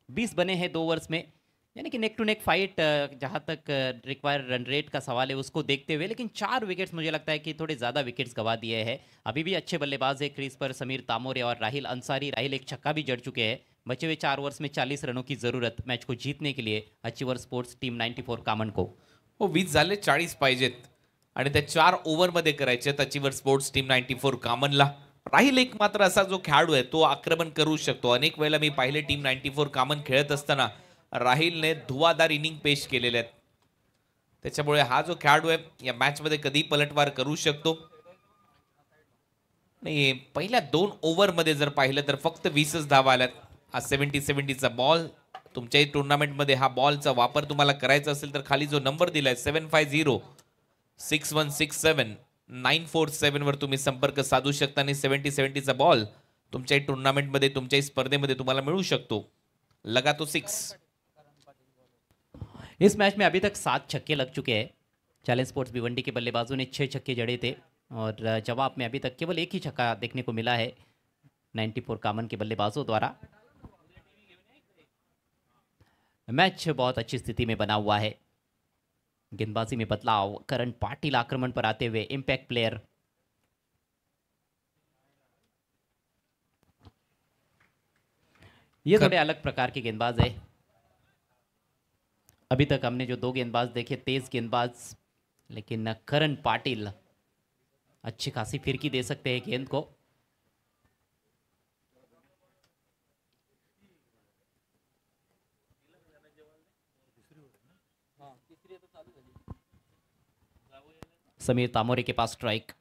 20 बने हैं 2 ओवर्स में, यानी कि नेक टू नेक फाइट जहाँ तक रिक्वायर रन रेट का सवाल है उसको देखते हुए, लेकिन 4 विकेट्स मुझे लगता है कि थोड़े ज़्यादा विकेट्स गवा दिए हैं। अभी भी अच्छे बल्लेबाज है क्रीज पर समीर तामोरे और राहिल अंसारी। राहिल एक छक्का भी जड़ चुके हैं। बचे हुए 4 ओवर्स में 40 रनों की ज़रूरत मैच को जीतने के लिए अचीवर स्पोर्ट्स टीम 94 कामन को। हो 20 झाले, 40 पाहिजेत आणि त्या 4 ओव्हरमध्ये करायचे अचीवर स्पोर्ट्स टीम 94 कामनला. राहील एक मात्र असा जो खेळाडू आहे तो आक्रमण करू शकतो. अनेक वेळेला मी पाहिले टीम 94 कामन खेळत असताना राहिलने धुवाधार इनिंग पेश केलेले आहेत. त्याच्यामुळे हा जो खेळाडू आहे या मॅच मध्ये कधी पलटवार करू शकतो. नाही, पहिल्या 2 ओव्हरमध्ये जर पाहिलं तर फक्त 20च धावा आल्यात. हा 70-70चा बॉल. तुमच्याही टुर्नामेंटमध्ये हा बॉलचा वापर तुम्हाला करायचा असेल तर खाली जो नंबर दिलाय 750-6167-947 वर तुम्ही संपर्क साधू शकता आणि 70-70चा बॉल तुमच्याही टुर्नामेंटमध्ये तुमच्याही स्पर्धेमध्ये तुम्हाला मिळू शकतो. लगा तो 6. इस मैच में अभी तक 7 छक्के लग चुके हैं। चैलेंज स्पोर्ट्स भिवंडी के बल्लेबाजों ने 6 छक्के जड़े थे और जवाब में अभी तक केवल एक ही छक्का देखने को मिला है 94 कामन के बल्लेबाजों द्वारा। मैच बहुत अच्छी स्थिति में बना हुआ है। गेंदबाजी में बदलाव, करण पाटिल आक्रमण पर आते हुए, इंपैक्ट प्लेयर। ये थोड़े अलग प्रकार के गेंदबाज है। अभी तक हमने जो 2 गेंदबाज देखे तेज गेंदबाज, लेकिन करण पाटिल अच्छी खासी फिरकी दे सकते हैं गेंद को। समीर तामोरे के पास स्ट्राइक।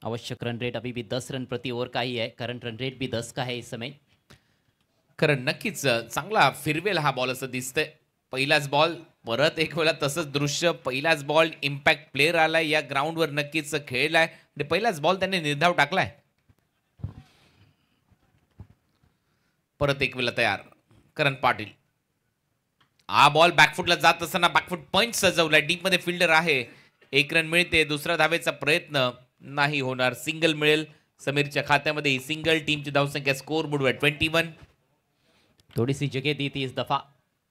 आवश्यक रन रेट अभी भी 10 रन प्रति ओवर का ही है। करंट रन रेट भी 10 का है इस समय। कारण नक्कीच चांगला फिरवेल हा बॉल असं दिसतंय. पहिलाच बॉल, परत एक वेळा तसंच दृश्य. पहिलाच बॉल इम्पॅक्ट प्लेयर आलाय या ग्राउंडवर, नक्कीच खेळलाय आणि पहिलाच बॉल त्याने निर्धाव टाकलाय. परत एक वेळा तयार करण पाटील. हा बॉल बॅकफुटला जात असताना बॅकफुट पंच सजवलाय. डीप मध्ये फिल्डर आहे. 1 रन मिळते. दुसरा धावेचा प्रयत्न नाही होणार. सिंगल मिळेल समीरच्या खात्यामध्ये. ही सिंगल. टीमची धावसंख्या स्कोर बोर्ड 21. थोड़ी सी जगह दी थी इस दफा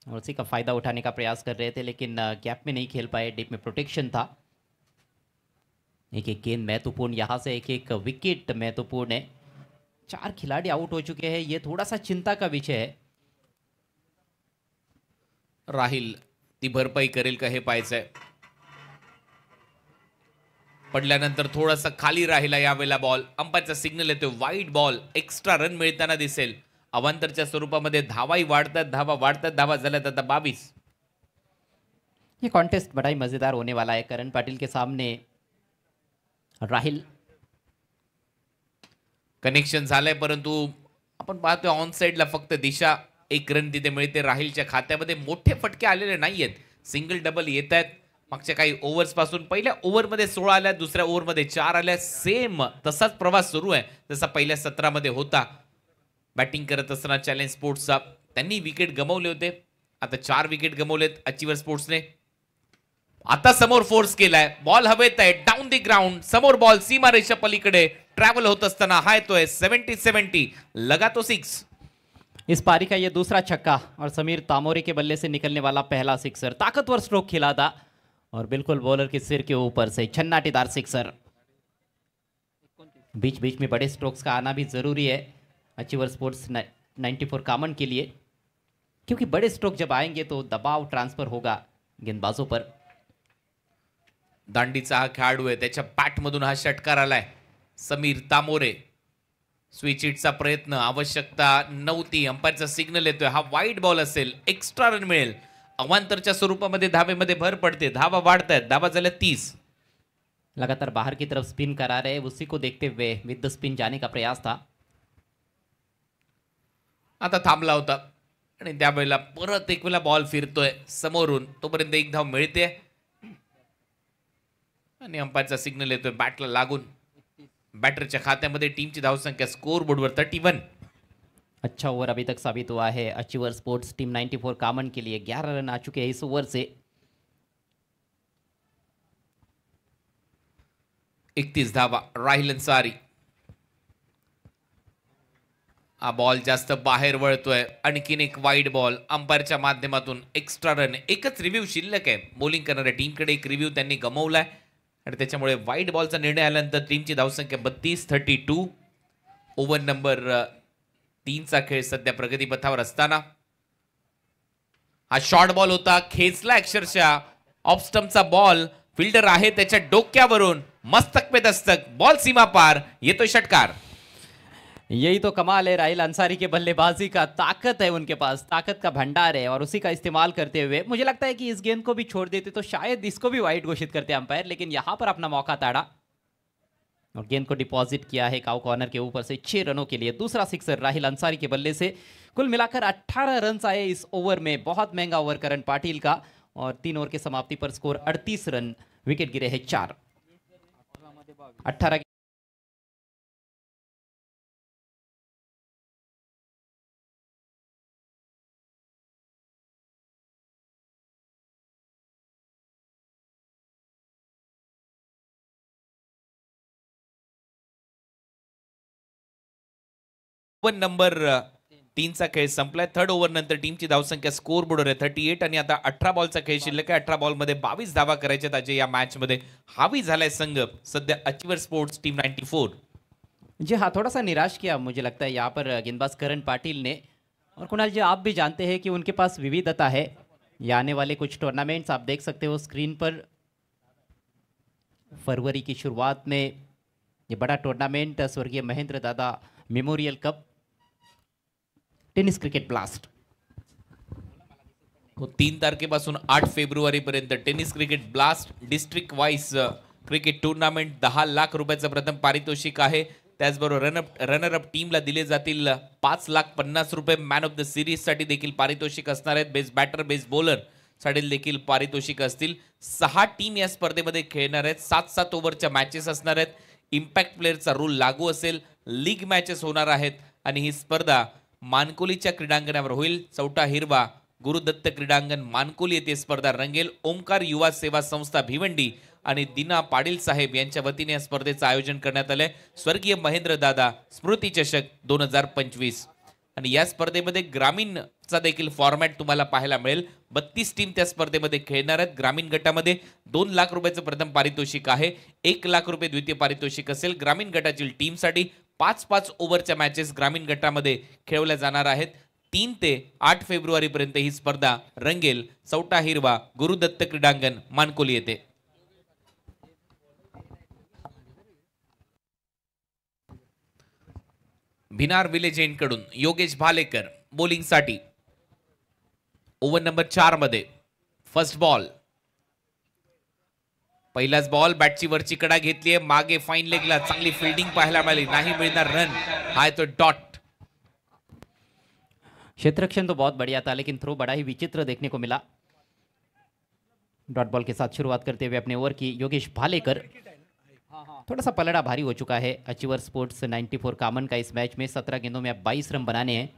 और उसी का फायदा उठाने का प्रयास कर रहे थे, लेकिन गैप में नहीं खेल पाए। डीप में प्रोटेक्शन था। एक एक गेंद महत्वपूर्ण, यहाँ से एक एक विकेट महत्वपूर्ण है। 4 खिलाड़ी आउट हो चुके हैं। ये थोड़ा सा चिंता का विषय है। राहिल ती भरपाई करेल का हे पाहायचंय. पडल्यानंतर थोडासा खाली राहिला यावेळेला बॉल. अंपायरचा सिग्नल येतो वाईड बॉल. एक्स्ट्रा रन मिळताना दिसेल. अवांतरच्या स्वरूपामध्ये धावाही वाढतात, धावा झाल्यात आता 22. ये कॉन्टेस्ट बड़ा ही मजेदार होने वाला है। करण पाटिल के सामने राहिल। कनेक्शन झालंय, परंतु आपण पाहतोय ऑन साइडला फक्त दिशा. 1 रन तिथे मिळते. राहिलच्या खात्यामध्ये मोठे फटके आलेले नाहीयेत. सिंगल डबल येत आहेत. मागच्या काही ओव्हर्स पासून पहिल्या ओव्हरमध्ये 16 आल्या, दुसऱ्या ओव्हरमध्ये 4 आल्या. सेम तसाच प्रवास सुरू आहे जसा पहिल्या 17 मध्ये होता. बॅटिंग करत असताना चॅलेंज स्पोर्ट्सचा त्यांनी विकेट गमावले होते. आता 4 विकेट गमावलेत अचीवर स्पोर्ट्सने. आता समोर फोर्स केलाय. बॉल हवेत आहे. Down the ground. समोर बॉल सीमारेषा पलीकडे ट्रॅव्हल होत असताना हा येतोय 70-70. लगा तो 6. इस पारी का ये दूसरा छक्का और समीर तामोरे के बल्ले से निकलने वाला पहला सिक्सर। ताकतवर स्ट्रोक खेला था और बिल्कुल बॉलर के सिर के ऊपर से छन्नाटीदार सिक्सर। बीच बीच में बड़े स्ट्रोक्स का आना भी जरूरी है अचीवर स्पोर्ट्स 94 कामन के लिए, क्योंकि बड़े स्ट्रोक जब आएंगे तो दबाव ट्रांसफर होगा गेंदबाजों पर। दांडीचा हा खेळाडू आहे. त्याच्या पॅटमधून हा षटकार आलाय. समीर तामोरे. स्विच हिटचा प्रयत्न. आवश्यकता नव्हती. अंपायरचा सिग्नल येतोय. हा वाईड बॉल असेल. एक्स्ट्रा रन मिळेल. अवांतरच्या स्वरूपामध्ये धावेमध्ये भर पडते. धावा वाढतायत. धावा झाल्या 30. लगातार बाहर की तरफ स्पिन करा रहे, उसी को देखते हुए विद द स्पिन जाने का प्रयास था। आता थांबला होता आणि त्यावेळेला परत एक वेळेला बॉल फिरतोय समोरून, तोपर्यंत एक धाव मिळते आणि अंपायरचा सिग्नल येतोय बॅटला लागून. बॅटरच्या खात्यामध्ये टीमची धावसंख्या स्कोर बोर्डवर 31. अच्छा ओवर अभी तक साबित हुआ है अचीवर स्पोर्ट्स टीम 94 कामन के लिए 11 रन आ चुके हैं इस ओवर से. 31 धावा. राहिल अन्सारी. हा बॉल जास्त बाहेर वळतोय. आणखीन एक वाईड बॉल. अंपायरच्या माध्यमातून एक्स्ट्रा रन. एकच रिव्ह्यू शिल्लक आहे. बॉलिंग करणाऱ्या टीमकडे एक रिव्ह्यू त्यांनी गमावलाय आणि त्याच्यामुळे वाईड बॉलचा निर्णय आल्यानंतर टीमची धावसंख्या 32-32. ओव्हर नंबर 3चा खेळ सध्या प्रगतीपथावर असताना हा शॉर्ट बॉल होता. खेचला अक्षरशः. Of स्टंपचा ball. फिल्डर आहे त्याच्या डोक्यावरून मस्तक पे दस्तक. बॉल सीमा पार. येतोय षटकार. यही तो कमाल है राहिल अंसारी के बल्लेबाजी का. ताकत है उनके पास, ताकत का भंडार है और उसी का इस्तेमाल करते हुए मुझे लगता है कि इस गेंद को भी छोड़ देते तो शायद इसको भी वाइड घोषित करते अंपायर, लेकिन यहां पर अपना मौका ताड़ा और गेंद को डिपॉजिट किया है काउ कॉर्नर के ऊपर से 6 रनों के लिए. दूसरा सिक्सर राहिल अंसारी के बल्ले से. कुल मिलाकर 18 रन आए इस ओवर में. बहुत महंगा ओवर करण पाटिल का और 3 ओवर के समाप्ति पर स्कोर 38 रन. विकेट गिरे हैं 4. 18 ओव्हर नंबर 3चा खेळ संपलाय. थर्ड ओव्हर नंतर टीमची धावसंख्या स्कोर बोर्डवर आहे 38 आणि आता 18 बॉलचा खेळ शिल्लक आहे. 18 बॉलमध्ये 22 धावा करायच्यात अजय या मॅच मध्ये. हावी झालाय संघ सध्या अचीवर स्पोर्ट्स टीम 94. जी हाँ, थोड़ा सा निराश किया मुझे लगता है यहाँ पर गेंदबाज करण पाटिल ने. और कुणाल जी आप भी जानते हैं कि उनके पास विविधता है. ये आने वाले कुछ टूर्नामेंट्स आप देख सकते हो स्क्रीन पर. फरवरी की शुरुआत में ये बड़ा टूर्नामेंट स्वर्गीय महेंद्र दादा memorial cup tennis cricket blast 3 तारखेपासून 8 फेब्रुवारी पर्यंत tennis cricket blast district wise cricket tournament. 10 lakh रुपयाचं प्रथम पारितोषिक आहे. त्याचबरोबर रनर अप टीमला दिले जातील 5,50,000 रुपये. मॅन ऑफ द सिरीज साठी देखील पारितोषिक असणार आहेत. बेस्ट बॅटर बेस्ट बॉलर साठी देखील पारितोषिक असतील. 6 टीम या स्पर्धेमध्ये खेळणार आहेत. 7-7 ओव्हरच्या मॅचेस असणार आहेत. इम्पॅक्ट प्लेअरचा रूल लागू असेल. लीग मॅचेस होणार आहेत आणि ही स्पर्धा मानकोलीच्या क्रीडांगणावर होईल. चौटा हिरवा गुरुदत्त क्रीडांगण मानकोली येथे स्पर्धा रंगेल. ओमकार युवा सेवा संस्था भिवंडी आणि दिना पाटील साहेब यांच्या वतीने या स्पर्धेचं आयोजन करण्यात आलंय. स्वर्गीय महेंद्र दादा स्मृती चषक 2025 आणि या स्पर्धेमध्ये ग्रामीणचा देखील फॉर्मॅट तुम्हाला पाहायला मिळेल. 32 टीम त्या स्पर्धेमध्ये खेळणार आहेत. ग्रामीण गटामध्ये 2 लाख रुपयाचं प्रथम पारितोषिक आहे. 1 लाख रुपये द्वितीय पारितोषिक असेल. ग्रामीण गटातील टीमसाठी 5-5 ओव्हरच्या मॅचेस ग्रामीण गटामध्ये खेळवल्या जाणार आहेत. 3 ते 8 फेब्रुवारी पर्यंत ही स्पर्धा रंगेल. चौटा हिरवा गुरुदत्त क्रीडांगण मानकोली येथे. भिनार विलेज एंड कडून योगेश भालेकर बॉलिंग साठी. ओव्हर नंबर 4 मध्ये फर्स्ट बॉल. पहिलाच बॉल. बॅटची वरची कडा घेतलीये. मागे फाईन लेगला चांगली फिल्डिंग पाहायला मिळाली. नाही मिळणार रन. हा तो डॉट. क्षेत्ररक्षण तो बहुत बढ़िया था लेकिन थ्रो बड़ा ही विचित्र देखने को मिला. डॉट बॉल के साथ शुरुआत करते हुए अपने ओवर की योगेश भालेकर. थोड़ा सा पलड़ा भारी हो चुका है अचीवर स्पोर्ट्स 94 कामन का इस मैच में. 17 गेंदों में अब 22 रन बनाने हैं.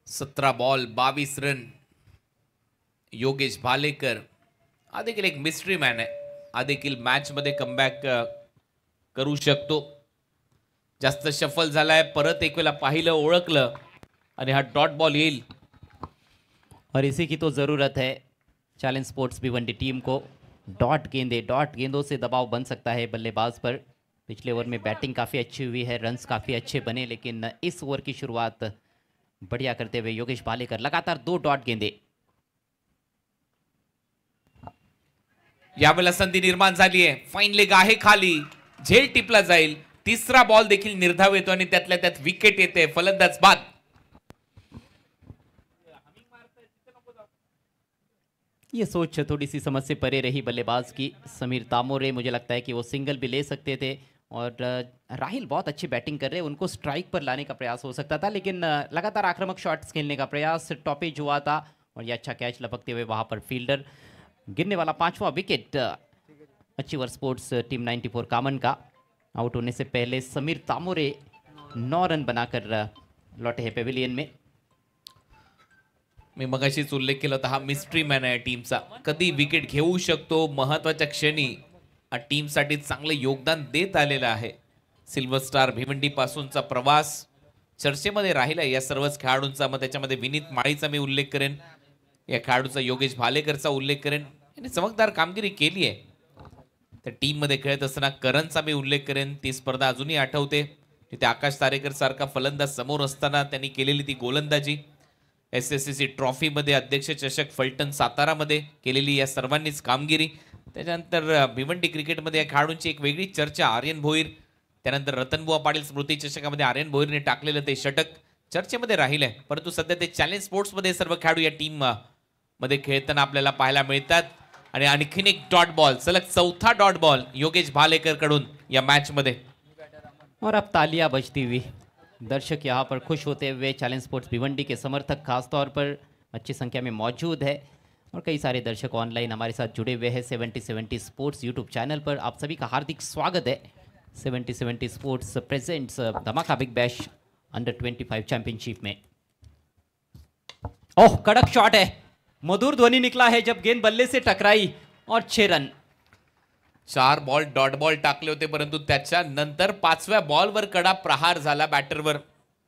17 बॉल 22 रन. योगेश भालेकर हा देखील एक मिस्ट्री मॅन आहे. हा देखील मॅच मध्ये कमबॅक करू शकतो. जास्त शफल झालाय. परत एक वेळा पाहिलं ओळखलं आणि हा डॉट बॉल येईल. और इसी की तो ज़रूरत है चैलेंज स्पोर्ट्स भिवंडी टीम को. डॉट गेंदों से दबाव बन सकता है बल्लेबाज पर. पिछले ओवर में बैटिंग काफ़ी अच्छी हुई है. रन्स काफ़ी अच्छे बने लेकिन इस ओवर की शुरुआत बढ़िया करते हुए योगेश भालेकर. लगातार 2 डॉट गेंदे. यावेळेला संधी निर्माण झाली आहे. फाईन लेग आहे खाली. झेल टिपला जाईल. तिसरा बॉल देखील निर्धाव येतो आणि त्यातल्या त्यात विकेट येते. फलंदाज बाद. ये सोच थोड़ी सी समझ से परे रही बल्लेबाज की. समीर तामोरे मुझे लगता है कि वो सिंगल भी ले सकते थे और राहिल बहुत अच्छी बैटिंग कर रहे हैं, उनको स्ट्राइक पर लाने का प्रयास हो सकता था, लेकिन लगातार आक्रामक शॉट्स खेलने का प्रयास, टॉपेज हुआ था और ये अच्छा कैच लपकते हुए वहां पर फील्डर, गिरने वाला 5वां विकेट अचीवर स्पोर्ट्स टीम 94 कामन का। आउट होने से पहले समीर तामोरे 9 रन बनाकर लौटे हैं पेविलियन में। मी मगाशीच उल्लेख केला होता, हा मिस्ट्री मॅन आहे टीमचा, कधी विकेट घेऊ शकतो, महत्वाच्या क्षणी टीमसाठी चांगलं योगदान देत आलेला आहे। सिल्वर स्टार भिवंडी पासूनचा प्रवास चर्चेमध्ये राहिला या सर्वच खेळाडूंचा। मग त्याच्यामध्ये विनीत माळीचा मी उल्लेख करेन, या खेळाडूचा योगेश भालेकरचा उल्लेख करेन, यांनी चमकदार कामगिरी केली आहे। त्या टीम मध्ये खेळत असताना करणचा मी उल्लेख करेन, ती स्पर्धा अजूनही आठवते, तिथे आकाश तारेकर सारखा फलंदाज समोर असताना त्यांनी केलेली ती गोलंदाजी। SSCC ट्रॉफी मध्ये अध्यक्ष चषक फलटण सातारा मध्ये केलेली या सर्वांनीच कामगिरी। त्याच्यानंतर भिवंडी क्रिकेटमध्ये या खेळाडूंची एक वेगळी चर्चा, आर्यन भोईर, त्यानंतर रतनबुवा पाटील स्मृती चषकामध्ये आर्यन भोईरने टाकलेलं ते षटक चर्चेमध्ये राहिलंय, परंतु सध्या ते चॅलेंज स्पोर्ट्स मध्ये सर्व खेळाडू या टीम मध्ये खेळताना आपल्याला पाहायला मिळतात। आणि आणखीन एक डॉट बॉल, सलग चौथा डॉट बॉल योगेश भालेकर कडून या मॅच मध्ये। और अब तालियां बजती हुई, दर्शक यहाँ पर खुश होते हुए, चैलेंज स्पोर्ट्स भिवंडी के समर्थक खास तौर पर अच्छी संख्या में मौजूद है और कई सारे दर्शक ऑनलाइन हमारे साथ जुड़े हुए हैं 7070 स्पोर्ट्स यूट्यूब चैनल पर। आप सभी का हार्दिक स्वागत है। 7070 स्पोर्ट्स प्रेजेंट्स धमाका बिग बैश अंडर 25 चैंपियनशिप में। ओह, कड़क शॉट है, मधुर ध्वनि निकला है जब गेंद बल्ले से टकराई और 6 रन। 4 बॉल डॉट बॉल टाकले होते, परंतु त्याच्यानंतर 5व्या बॉलवर कडा प्रहार झाला बॅटरवर।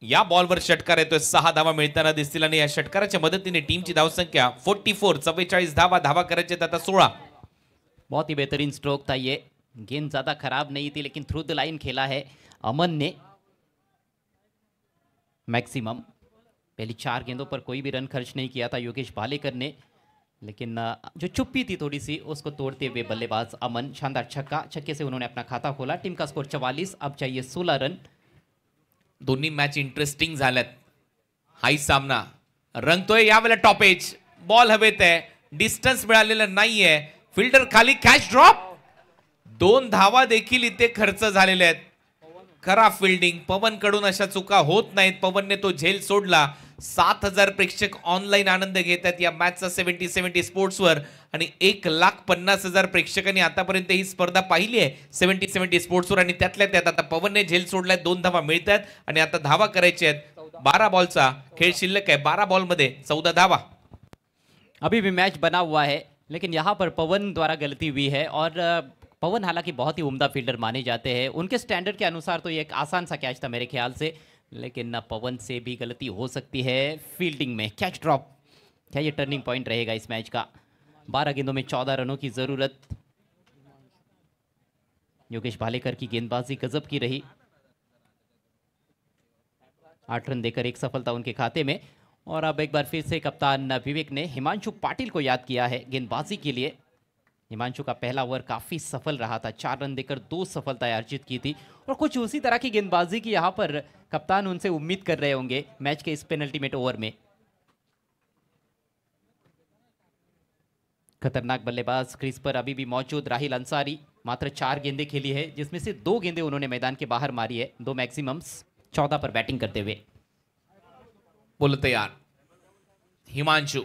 या बॉलवर षटकार येतोय, 6 धावा मिळताना दिसतील आणि या षटकाराच्या मदतीने टीमची धावसंख्या 44, 44 धावा करायचे आता 16। बहुत ही बेहतरीन स्ट्रोक था ये, गेंद ज़्यादा खराब नहीं थी लेकिन थ्रू द लाइन खेला है अमन ने मैक्सिमम। पहली 4 गेंदों पर कोई भी रन खर्च नहीं किया था योगेश भालेकर ने, लेकिन जो चुप्पी थी थोड़ी सी उसको तोड़ते हुए बल्लेबाज अमन, शानदार छक्के से उन्होंने अपना खाता खोला। टीम का स्कोर 44, अब चाहिए 16 रन। दोन्ही मॅच इंटरेस्टिंग झाल्यात, हाई सामना रंगतोय। यावेळेला टॉपेज, बॉल हवेत आहे, डिस्टन्स मिळालेलं नाहीये, फिल्डर खाली, कॅच ड्रॉप, 2 धावा देखील इथे खर्च झालेल्या आहेत। खराब फिल्डिंग पवन कडून, अशा चुका होत नाहीत, पवनने तो झेल सोडला। 7000 प्रेक्षक ऑनलाईन आनंद घेत आहेत या मॅचचा 7070 स्पोर्ट्सवर आणि 1,50,000 प्रेक्षकांनी आतापर्यंत ही स्पर्धा पाहिली आहे 7070 स्पोर्ट्सवर आणि त्यातल्या त्यात आता पवनने झेल सोडलाय, 2 धावा मिळतात आणि आता धावा करायच्या आहेत। 12 बॉलचा खेळ शिल्लक आहे, 12 बॉलमध्ये 14 धावा। अभी भी मैच बना हुआ है लेकिन यहाँ पर पवन द्वारा गलती हुई है और पवन हालांकि बहुत ही उम्दा फील्डर माने जाते हैं, उनके स्टैंडर्ड के अनुसार तो ये एक आसान सा कैच था मेरे ख्याल से, लेकिन पवन से भी गलती हो सकती है फील्डिंग में। कैच ड्रॉप, क्या ये टर्निंग पॉइंट रहेगा इस मैच का? 12 गेंदों में 14 रनों की जरूरत। योगेश भालेकर की गेंदबाजी गजब की रही, 8 रन देकर एक सफलता उनके खाते में। और अब एक बार फिर से कप्तान विवेक ने हिमांशु पाटिल को याद किया है गेंदबाजी के लिए। हिमांशु का पहला ओवर काफ़ी सफल रहा था, 4 रन देकर 2 सफलताएं अर्जित की थी और कुछ उसी तरह की गेंदबाजी की यहाँ पर कप्तान उनसे उम्मीद कर रहे होंगे मैच के इस पेनल्टीमेट ओवर में। खतरनाक बल्लेबाज क्रीज पर अभी भी मौजूद राहिल अंसारी, मात्र 4 गेंदें खेली है जिसमें से 2 गेंदें उन्होंने मैदान के बाहर मारी है, 2 मैक्सिमम्स, 14 पर बैटिंग करते हुए। बोल तयार हिमांशु,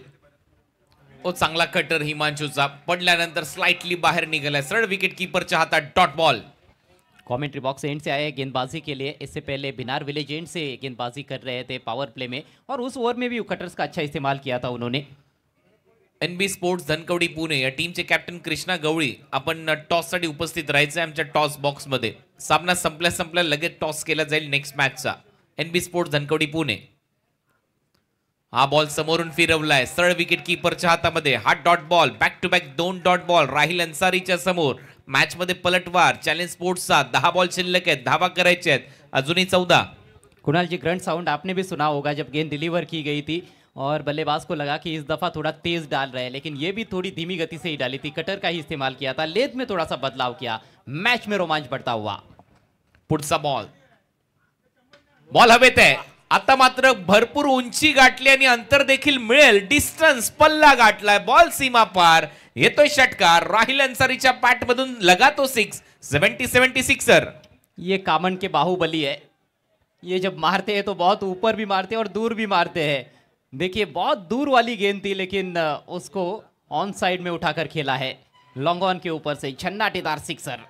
ओ चांगला कटर हिमांशूचा, पडल्यानंतर स्लाइटली बाहेर निघाला, सरळ विकेट कीपरच्या हातात dot ball. Commentary box and से आए गेंदबाजी के लिए, इससे पहले बिनार विलेज एंड से गेंदबाजी कर रहे थे पावर प्ले में और उस ओवर में भी कटर्स का अच्छा इस्तेमाल किया था उन्होंने। NB स्पोर्ट्स धनकवडी पुणे या टीमचे कॅप्टन कृष्णा गवळी, आपण टॉस साठी उपस्थित राहायचं आमच्या टॉस बॉक्स मध्ये। सामना संपल्या लगेच टॉस केला जाईल नेक्स्ट मॅचचा। NB स्पोर्ट्स धनकवडी पुणे, हा बॉल समोरून फिरवलाय, सरळ विकेट कीपरच्या हातामध्ये, हा dot ball, back to back 2 dot ball Rahil अन्सारीच्या समोर। मॅच मध्ये पलटवार, चॅलेंज स्पोर्ट्सचा 10 बॉल शिल्लक आहेत, धावा करायचे आहेत, अजूनही 14। कुणाल जी, ग्रंट साउंड आपने भी सुना होगा जब गेंद डिलीवर की गई थी और बल्लेबाज को लगा कि इस दफा थोड़ा तेज डाल रहे हैं, लेकिन ये भी थोड़ी धीमी गति से ही डाली थी, कटर का ही इस्तेमाल किया था, लेद में थोड़ा सा बदलाव किया, मैच में रोमांच बढ़ता हुआ। पुढचा बॉल, बॉल हवेत आहे, आता मात्र भरपूर उंची गाठली आणि अंतर देखील मिळेल, डिस्टन्स पल्ला गाठलाय, बॉल सीमा पार, येतोय षटकार, राहिल अन्सारीच्या पॅट मधून लगा तो 6, 70-76 सर। ये कामन के बाहुबली है। ये जब मारते हैं तो बहुत ऊपर भी मारते हैं और दूर भी मारते हैं। देखिए बहुत दूर वाली गेंद थी, लेकिन उसको ऑन साइड में उठाकर खेला है लॉन्ग ऑन के ऊपर से, झन्नाटेदार सिक्सर।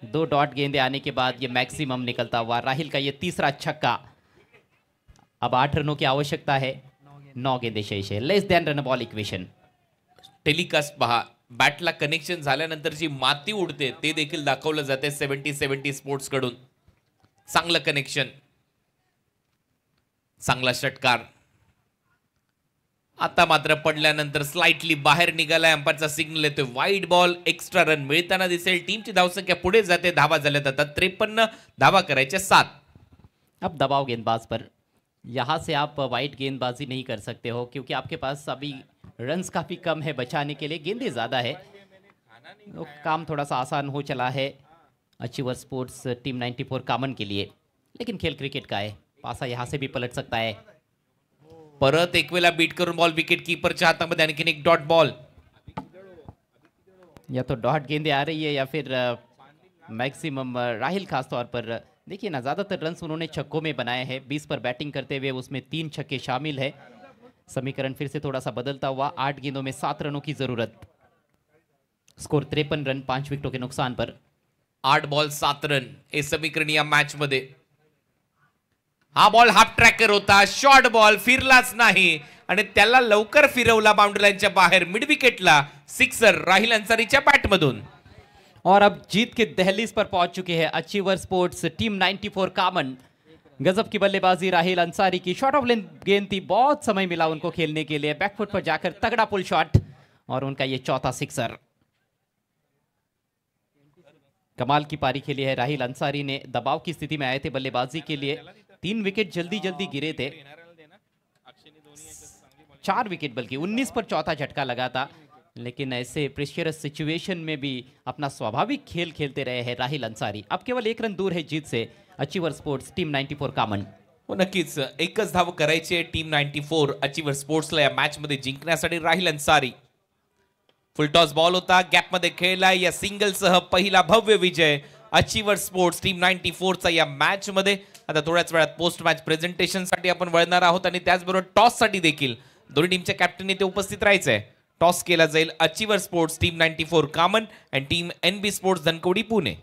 2 डॉट गेंदे आने के बाद ये मैक्सिमम निकलता हुआ राहिल का ये तीसरा छक्का। अब 8 रनों की आवश्यकता है, 9 गेंदे शेष है, less than run ball equation. Telecast पहा, बॅटला कनेक्शन झाल्यानंतर जी माती उडते ते देखील दाखवलं जाते 70-70 स्पोर्ट्स कडून। चांगलं कनेक्शन, चांगला षटकार। आता मात्र पडल्यानंतर स्लाइटली बाहेर निघालाय, अंपायरचा सिग्नल येतोय वाईड बॉल। एक्स्ट्रा रन मिळताना दिसेल, टीमची धावसंख्या पुढे जाते, धावा झाल्यात आता 53, धावा करायच्या 7। अब दबाव गेंदबाज पर, यहाँ से आप वाइड गेंदबाजी नहीं कर सकते हो क्योंकि आपके पास अभी रन्स काफ़ी कम है, बचाने के लिए गेंदें ज़्यादा है, तो काम थोड़ा सा आसान हो चला है अचीवर स्पोर्ट्स टीम 94 कामन के लिए। लेकिन खेल क्रिकेट का है, पासा यहाँ से भी पलट सकता है। परत एक वेळा बीट करून बॉल विकेट कीपरच्या हातामध्ये, आणखीन एक डॉट बॉल। या तो डॉट गेंदे आ रही है या फिर मैक्सिमम राहिल खास तौर पर देखिए ना, ज़्यादातर रन्स उन्होंने छक्कों में बनाए हैं। 20 पर बैटिंग करते हुए उसमें 3 छक्के शामिल है। समीकरण फिर से थोड़ा सा बदलता हुआ, 8 गेंदों में 7 रनों की जरूरत। स्कोर 53 रन 5 विकेटों के नुकसान पर। 8 बॉल 7 रन हे समीकरण या मॅच मध्ये। हा बॉल हाफ ट्रॅकर होता, शॉर्ट बॉल फिरलाच नाही आणि त्याला लवकर फिरवला बाउंड्री लाईनच्या बाहेर, मिड विकेटला सिक्सर राहिल अंसारीच्या बॅटमधून। और अब जीत के दहलीज पर पहुंच चुके हैं अचीवर स्पोर्ट्स टीम 94 कामन। गजब की बल्लेबाजी राहिल अंसारी की, शॉट ऑफ लेंथ गेंद थी, बहुत समय मिला उनको खेलने के लिए, बैकफुट पर जाकर तगड़ा पुल शॉट और उनका ये चौथा सिक्सर। कमाल की पारी खेली है राहिल अंसारी ने, दबाव की स्थिति में आए थे बल्लेबाजी के लिए, 3 विकेट जल्दी जल्दी गिरे थे, 4 विकेट बल्कि 19 पर चौथा झटका लगा था, लेकिन ऐसे प्रेशरस सिचुएशन में भी अपना स्वाभाविक खेल खेलते रहे हैं राहिल अंसारी। अब केवल 1 रन दूर है जीत से अचीवर स्पोर्ट्स टीम 94 कामन। हो नक्कीच, एकच धाव करायची आहे टीम 94 अचीवर स्पोर्ट्सला या मॅच मध्ये जिंकण्यासाठी। Rahil Ansari full toss ball होता, गॅप मध्ये खेळलाय, या सिंगल सह पहिला भव्य विजय अचीवर स्पोर्ट्स टीम 94 चा या मॅच मध्ये। आता थोड्याच वेळात पोस्ट मॅच प्रेझेंटेशन साठी आपण वळणार आहोत आणि त्याचबरोबर टॉस साठी देखील दोन्ही टीमच्या कॅप्टनने ते उपस्थित राहायचंय। टॉस केला जाईल अचीवर स्पोर्ट्स टीम 94 कामन and team NB sports Dhankawadi Pune.